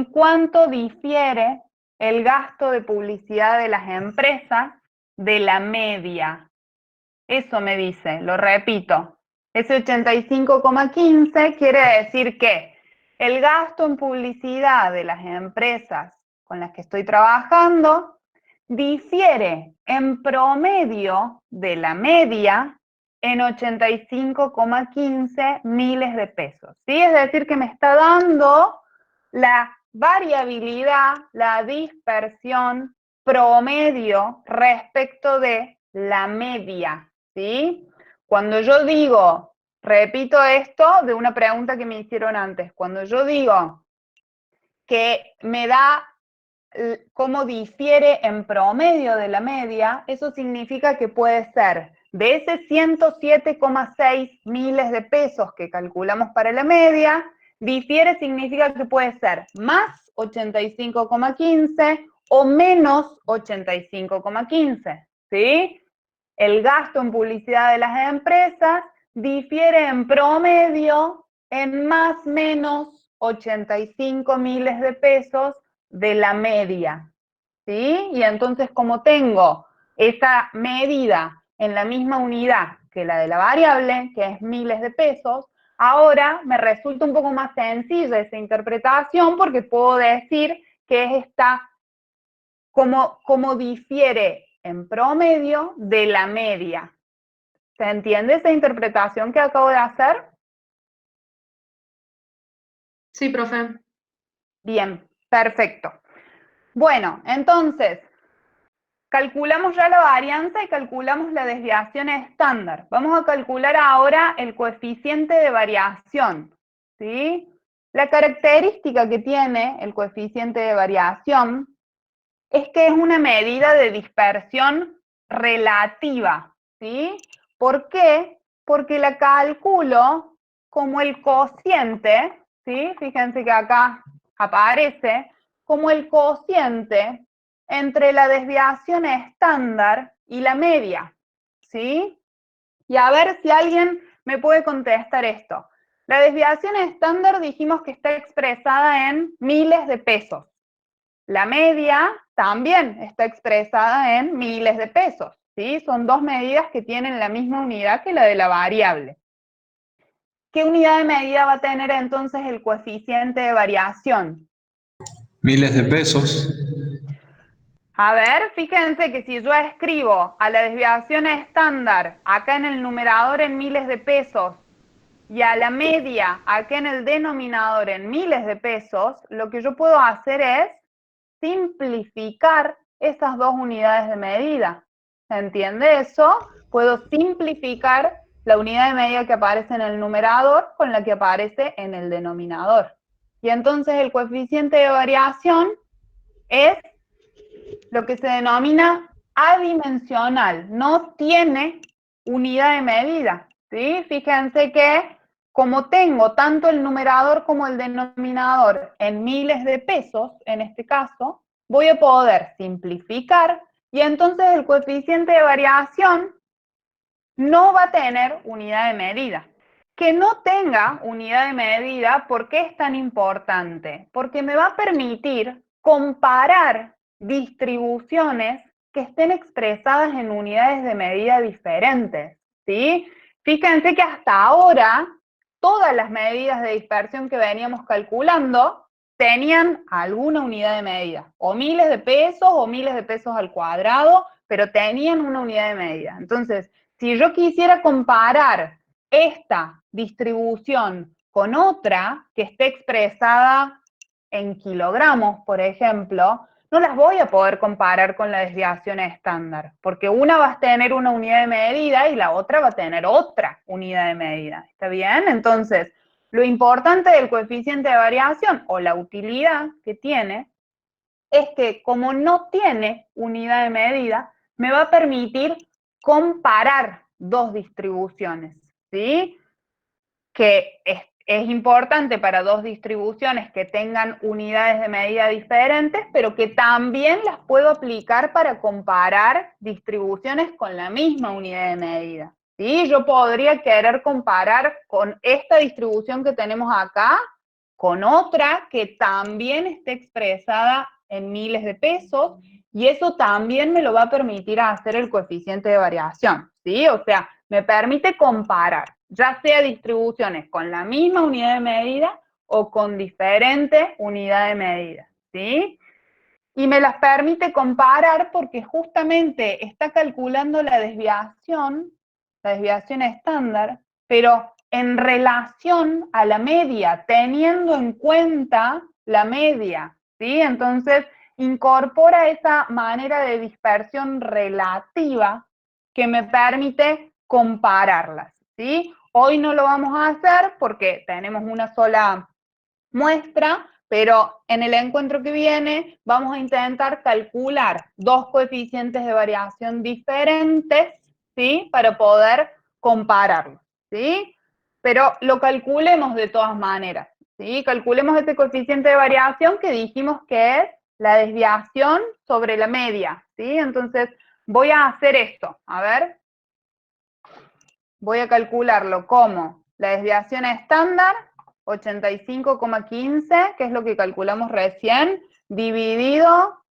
cuánto difiere el gasto de publicidad de las empresas de la media? Eso me dice, lo repito. Ese 85,15 quiere decir que el gasto en publicidad de las empresas con las que estoy trabajando difiere en promedio de la media en 85,15 miles de pesos. ¿Sí? Es decir, que me está dando la variabilidad, la dispersión promedio respecto de la media. ¿Sí? Cuando yo digo, repito esto de una pregunta que me hicieron antes, cuando yo digo que me da cómo difiere en promedio de la media, eso significa que puede ser de ese 107,6 miles de pesos que calculamos para la media, difiere significa que puede ser más 85,15 o menos 85,15, ¿sí? El gasto en publicidad de las empresas difiere en promedio en más o menos 85 miles de pesos de la media, ¿sí? Y entonces, como tengo esa medida en la misma unidad que la de la variable, que es miles de pesos, ahora me resulta un poco más sencilla esa interpretación porque puedo decir que es esta, como difiere en promedio de la media. ¿Se entiende esa interpretación que acabo de hacer? Sí, profe. Bien, perfecto. Bueno, entonces, calculamos ya la varianza y calculamos la desviación estándar. Vamos a calcular ahora el coeficiente de variación, ¿sí? La característica que tiene el coeficiente de variación es que es una medida de dispersión relativa, ¿sí? ¿Por qué? Porque la calculo como el cociente, ¿sí? Fíjense que acá aparece como el cociente entre la desviación estándar y la media, ¿sí? Y a ver si alguien me puede contestar esto. La desviación estándar dijimos que está expresada en miles de pesos. La media también está expresada en miles de pesos, ¿sí? Son dos medidas que tienen la misma unidad que la de la variable. ¿Qué unidad de medida va a tener entonces el coeficiente de variación? Miles de pesos. A ver, fíjense que si yo escribo a la desviación estándar acá en el numerador en miles de pesos y a la media acá en el denominador en miles de pesos, lo que yo puedo hacer es simplificar esas dos unidades de medida. ¿Se entiende eso? Puedo simplificar la unidad de medida que aparece en el numerador con la que aparece en el denominador. Y entonces el coeficiente de variación es lo que se denomina adimensional, no tiene unidad de medida, ¿sí? Fíjense que como tengo tanto el numerador como el denominador en miles de pesos, en este caso, voy a poder simplificar y entonces el coeficiente de variación no va a tener unidad de medida. Que no tenga unidad de medida, ¿por qué es tan importante? Porque me va a permitir comparar distribuciones que estén expresadas en unidades de medida diferentes, ¿sí? Fíjense que hasta ahora todas las medidas de dispersión que veníamos calculando tenían alguna unidad de medida, o miles de pesos al cuadrado, pero tenían una unidad de medida. Entonces, si yo quisiera comparar esta distribución con otra que esté expresada en kilogramos, por ejemplo, no las voy a poder comparar con la desviación estándar, porque una va a tener una unidad de medida y la otra va a tener otra unidad de medida. ¿Está bien? Entonces, lo importante del coeficiente de variación o la utilidad que tiene es que como no tiene unidad de medida, me va a permitir comparar dos distribuciones, ¿sí? Que es importante para dos distribuciones que tengan unidades de medida diferentes, pero que también las puedo aplicar para comparar distribuciones con la misma unidad de medida, ¿sí? Yo podría querer comparar con esta distribución que tenemos acá, con otra que también esté expresada en miles de pesos, y eso también me lo va a permitir hacer el coeficiente de variación, ¿sí? O sea, me permite comparar, ya sea distribuciones con la misma unidad de medida o con diferente unidad de medida, ¿sí? Y me las permite comparar porque justamente está calculando la desviación estándar, pero en relación a la media, teniendo en cuenta la media, ¿sí? Entonces, incorpora esa manera de dispersión relativa que me permite compararlas, ¿sí? Hoy no lo vamos a hacer porque tenemos una sola muestra, pero en el encuentro que viene vamos a intentar calcular dos coeficientes de variación diferentes, ¿sí? Para poder compararlos, ¿sí? Pero lo calculemos de todas maneras, ¿sí? Calculemos ese coeficiente de variación que dijimos que es la desviación sobre la media, ¿sí? Entonces, voy a hacer esto, a ver. Voy a calcularlo como la desviación estándar, 85,15, que es lo que calculamos recién, dividido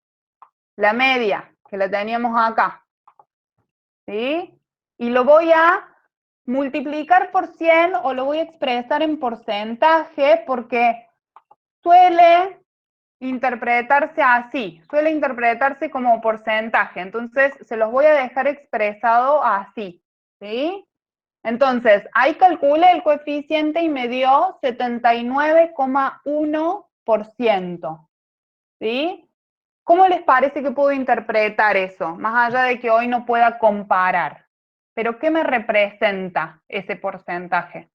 la media, que la teníamos acá, ¿sí? Y lo voy a multiplicar por 100 o lo voy a expresar en porcentaje porque suele interpretarse así, suele interpretarse como porcentaje, entonces se los voy a dejar expresado así, ¿sí? Entonces, ahí calculé el coeficiente y me dio 79,1%, ¿sí? ¿Cómo les parece que puedo interpretar eso? Más allá de que hoy no pueda comparar. ¿Pero qué me representa ese porcentaje?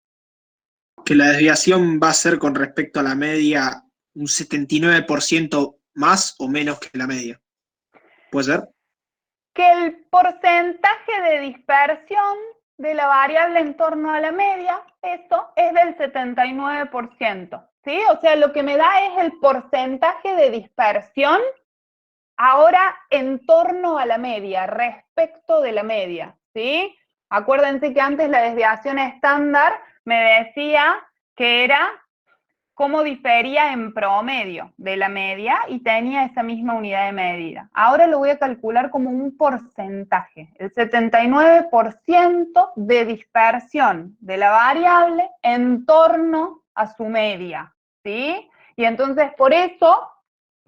Que la desviación va a ser con respecto a la media un 79% más o menos que la media. ¿Puede ser? Que el porcentaje de dispersión de la variable en torno a la media, eso es del 79%, ¿sí? O sea, lo que me da es el porcentaje de dispersión ahora en torno a la media, respecto de la media, ¿sí? Acuérdense que antes la desviación estándar me decía que era cómo difería en promedio de la media y tenía esa misma unidad de medida. Ahora lo voy a calcular como un porcentaje, el 79% de dispersión de la variable en torno a su media, ¿sí? Y entonces por eso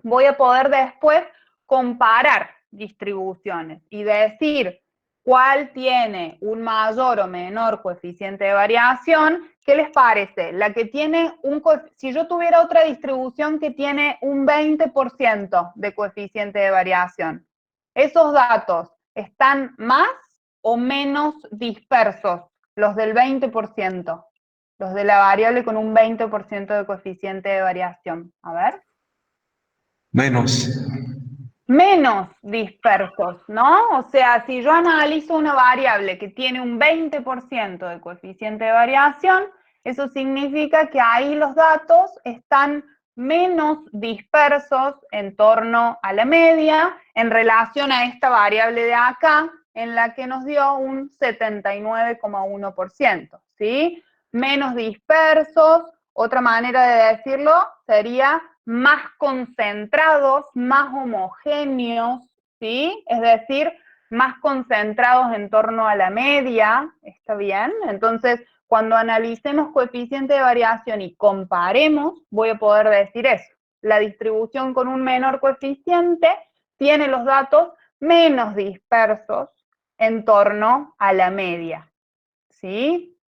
voy a poder después comparar distribuciones y decir cuál tiene un mayor o menor coeficiente de variación. ¿Qué les parece? La que tiene si yo tuviera otra distribución que tiene un 20% de coeficiente de variación, ¿esos datos están más o menos dispersos? Los del 20%, los de la variable con un 20% de coeficiente de variación. A ver. Menos. Menos dispersos, ¿no? O sea, si yo analizo una variable que tiene un 20% de coeficiente de variación, eso significa que ahí los datos están menos dispersos en torno a la media en relación a esta variable de acá, en la que nos dio un 79,1%, ¿sí? Menos dispersos, otra manera de decirlo sería más concentrados, más homogéneos, ¿sí? Es decir, más concentrados en torno a la media, ¿está bien? Entonces, cuando analicemos coeficiente de variación y comparemos, voy a poder decir eso. La distribución con un menor coeficiente tiene los datos menos dispersos en torno a la media, ¿sí?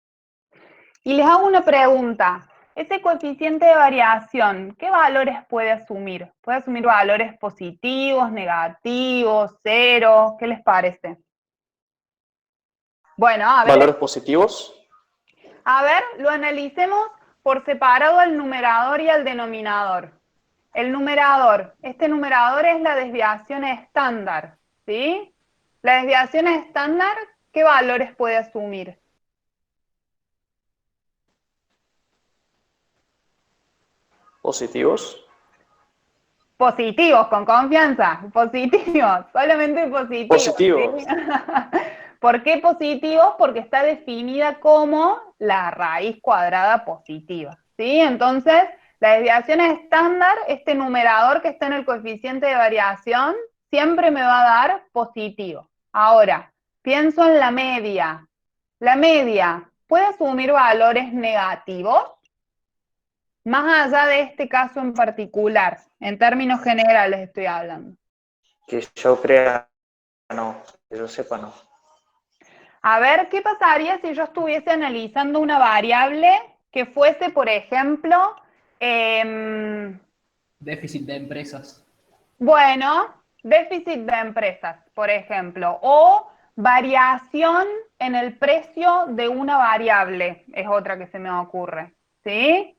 Y les hago una pregunta. Ese coeficiente de variación, ¿qué valores puede asumir? ¿Puede asumir valores positivos, negativos, cero? ¿Qué les parece? Bueno, a ver. ¿Valores positivos? A ver, lo analicemos por separado al numerador y al denominador. El numerador, este numerador es la desviación estándar, ¿sí? La desviación estándar, ¿qué valores puede asumir? ¿Positivos? Positivos, con confianza, positivos, solamente positivos. Positivos. ¿Sí? ¿Por qué positivos? Porque está definida como la raíz cuadrada positiva, ¿sí? Entonces, la desviación estándar, este numerador que está en el coeficiente de variación, siempre me va a dar positivo. Ahora, pienso en la media. La media, ¿puede asumir valores negativos? Más allá de este caso en particular, en términos generales estoy hablando. Que yo crea, no, que yo sepa, no. A ver, ¿qué pasaría si yo estuviese analizando una variable que fuese, por ejemplo, déficit de empresas? Bueno, déficit de empresas, por ejemplo, o variación en el precio de una variable, es otra que se me ocurre, ¿sí?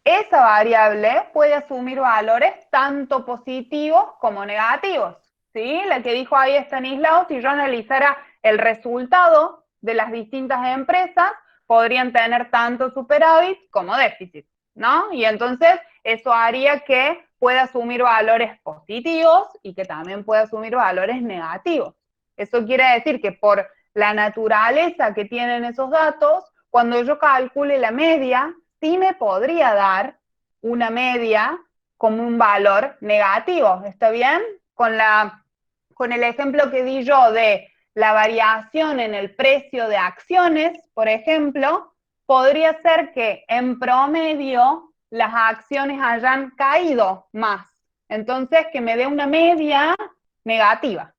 esa variable puede asumir valores tanto positivos como negativos, ¿sí? La que dijo ahí Estanislao, si yo analizara el resultado de las distintas empresas, podrían tener tanto superávit como déficit, ¿no? Y entonces eso haría que pueda asumir valores positivos y que también pueda asumir valores negativos. Eso quiere decir que por la naturaleza que tienen esos datos, cuando yo calcule la media, sí me podría dar una media como un valor negativo, ¿está bien? Con el ejemplo que di yo de la variación en el precio de acciones, por ejemplo, podría ser que en promedio las acciones hayan caído más. Entonces, que me dé una media negativa,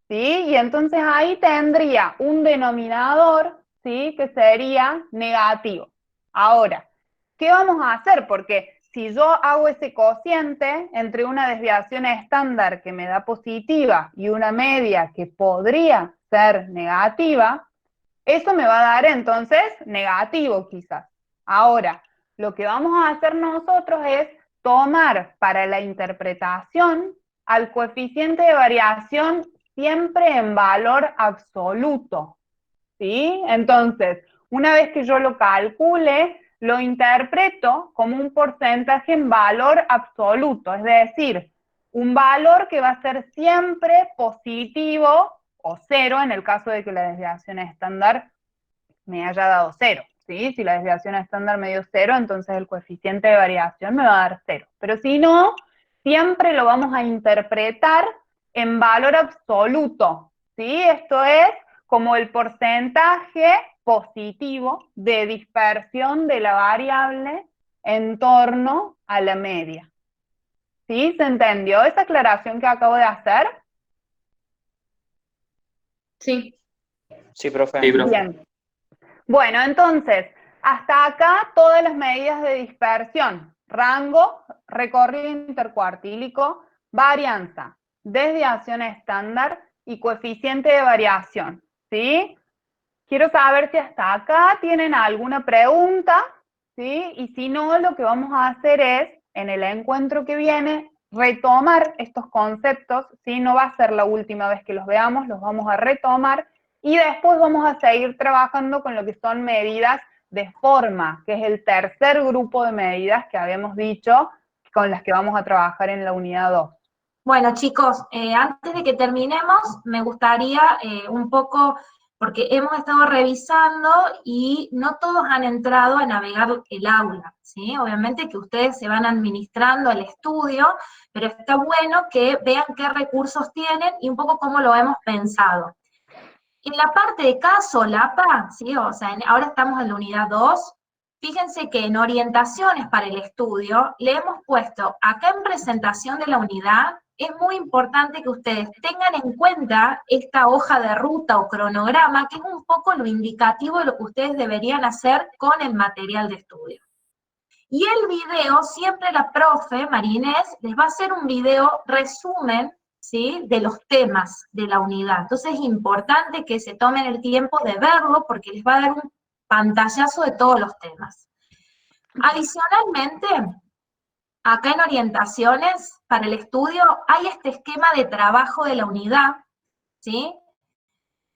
¿sí? Y entonces ahí tendría un denominador, ¿sí? Que sería negativo. Ahora, ¿qué vamos a hacer? Porque si yo hago ese cociente entre una desviación estándar que me da positiva y una media que podría ser negativa, eso me va a dar entonces negativo quizás. Ahora, lo que vamos a hacer nosotros es tomar para la interpretación al coeficiente de variación siempre en valor absoluto, ¿sí? Entonces, una vez que yo lo calcule, lo interpreto como un porcentaje en valor absoluto, es decir, un valor que va a ser siempre positivo o cero en el caso de que la desviación estándar me haya dado cero, ¿sí? Si la desviación estándar me dio cero, entonces el coeficiente de variación me va a dar cero. Pero si no, siempre lo vamos a interpretar en valor absoluto, ¿sí? Esto es como el porcentaje positivo de dispersión de la variable en torno a la media. ¿Sí? ¿Se entendió esa aclaración que acabo de hacer? Sí. Sí, profe. Bien. Bueno, entonces, hasta acá todas las medidas de dispersión. Rango, recorrido intercuartílico, varianza, desviación estándar y coeficiente de variación, ¿sí? Quiero saber si hasta acá tienen alguna pregunta, ¿sí? Y si no, lo que vamos a hacer es, en el encuentro que viene, retomar estos conceptos, ¿sí? No va a ser la última vez que los veamos, los vamos a retomar, y después vamos a seguir trabajando con lo que son medidas de forma, que es el tercer grupo de medidas que habíamos dicho, con las que vamos a trabajar en la unidad 2. Bueno, chicos, antes de que terminemos, me gustaría un poco, porque hemos estado revisando y no todos han entrado a navegar el aula, ¿sí? Obviamente que ustedes se van administrando el estudio, pero está bueno que vean qué recursos tienen y un poco cómo lo hemos pensado. En la parte de cada solapa, ¿sí? O sea, ahora estamos en la unidad 2, fíjense que en orientaciones para el estudio le hemos puesto acá en presentación de la unidad. Es muy importante que ustedes tengan en cuenta esta hoja de ruta o cronograma, que es un poco lo indicativo de lo que ustedes deberían hacer con el material de estudio. Y el video, siempre la profe, María Inés, les va a hacer un video resumen, ¿sí? De los temas de la unidad. Entonces es importante que se tomen el tiempo de verlo porque les va a dar un pantallazo de todos los temas. Adicionalmente, acá en orientaciones para el estudio hay este esquema de trabajo de la unidad, ¿sí?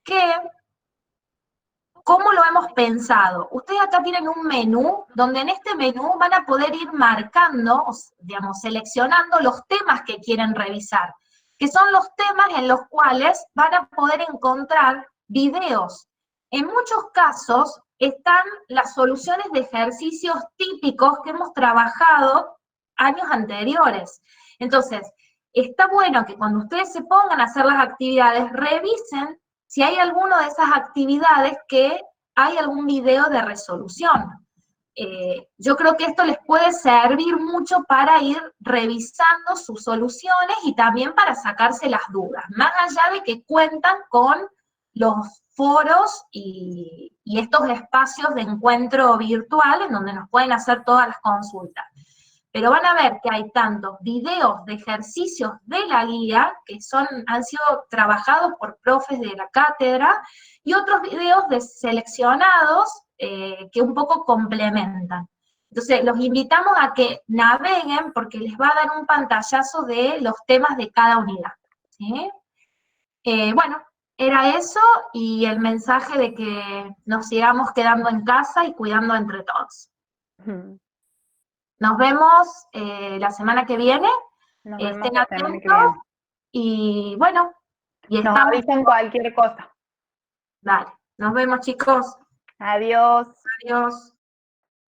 Que, ¿cómo lo hemos pensado? Ustedes acá tienen un menú, donde en este menú van a poder ir marcando, digamos, seleccionando los temas que quieren revisar, que son los temas en los cuales van a poder encontrar videos. En muchos casos están las soluciones de ejercicios típicos que hemos trabajado años anteriores. Entonces, está bueno que cuando ustedes se pongan a hacer las actividades, revisen si hay alguna de esas actividades que hay algún video de resolución. Yo creo que esto les puede servir mucho para ir revisando sus soluciones y también para sacarse las dudas, más allá de que cuentan con los foros y estos espacios de encuentro virtual en donde nos pueden hacer todas las consultas. Pero van a ver que hay tantos videos de ejercicios de la guía, que han sido trabajados por profes de la cátedra, y otros videos seleccionados que un poco complementan. Entonces, los invitamos a que naveguen porque les va a dar un pantallazo de los temas de cada unidad, ¿sí? Bueno, era eso y el mensaje de que nos sigamos quedando en casa y cuidando entre todos. Nos vemos la semana que viene. Nos vemos Estén la semana que atentos viene. y bueno, y Nos estamos. avisan cualquier cosa. Dale, nos vemos chicos. Adiós. Adiós.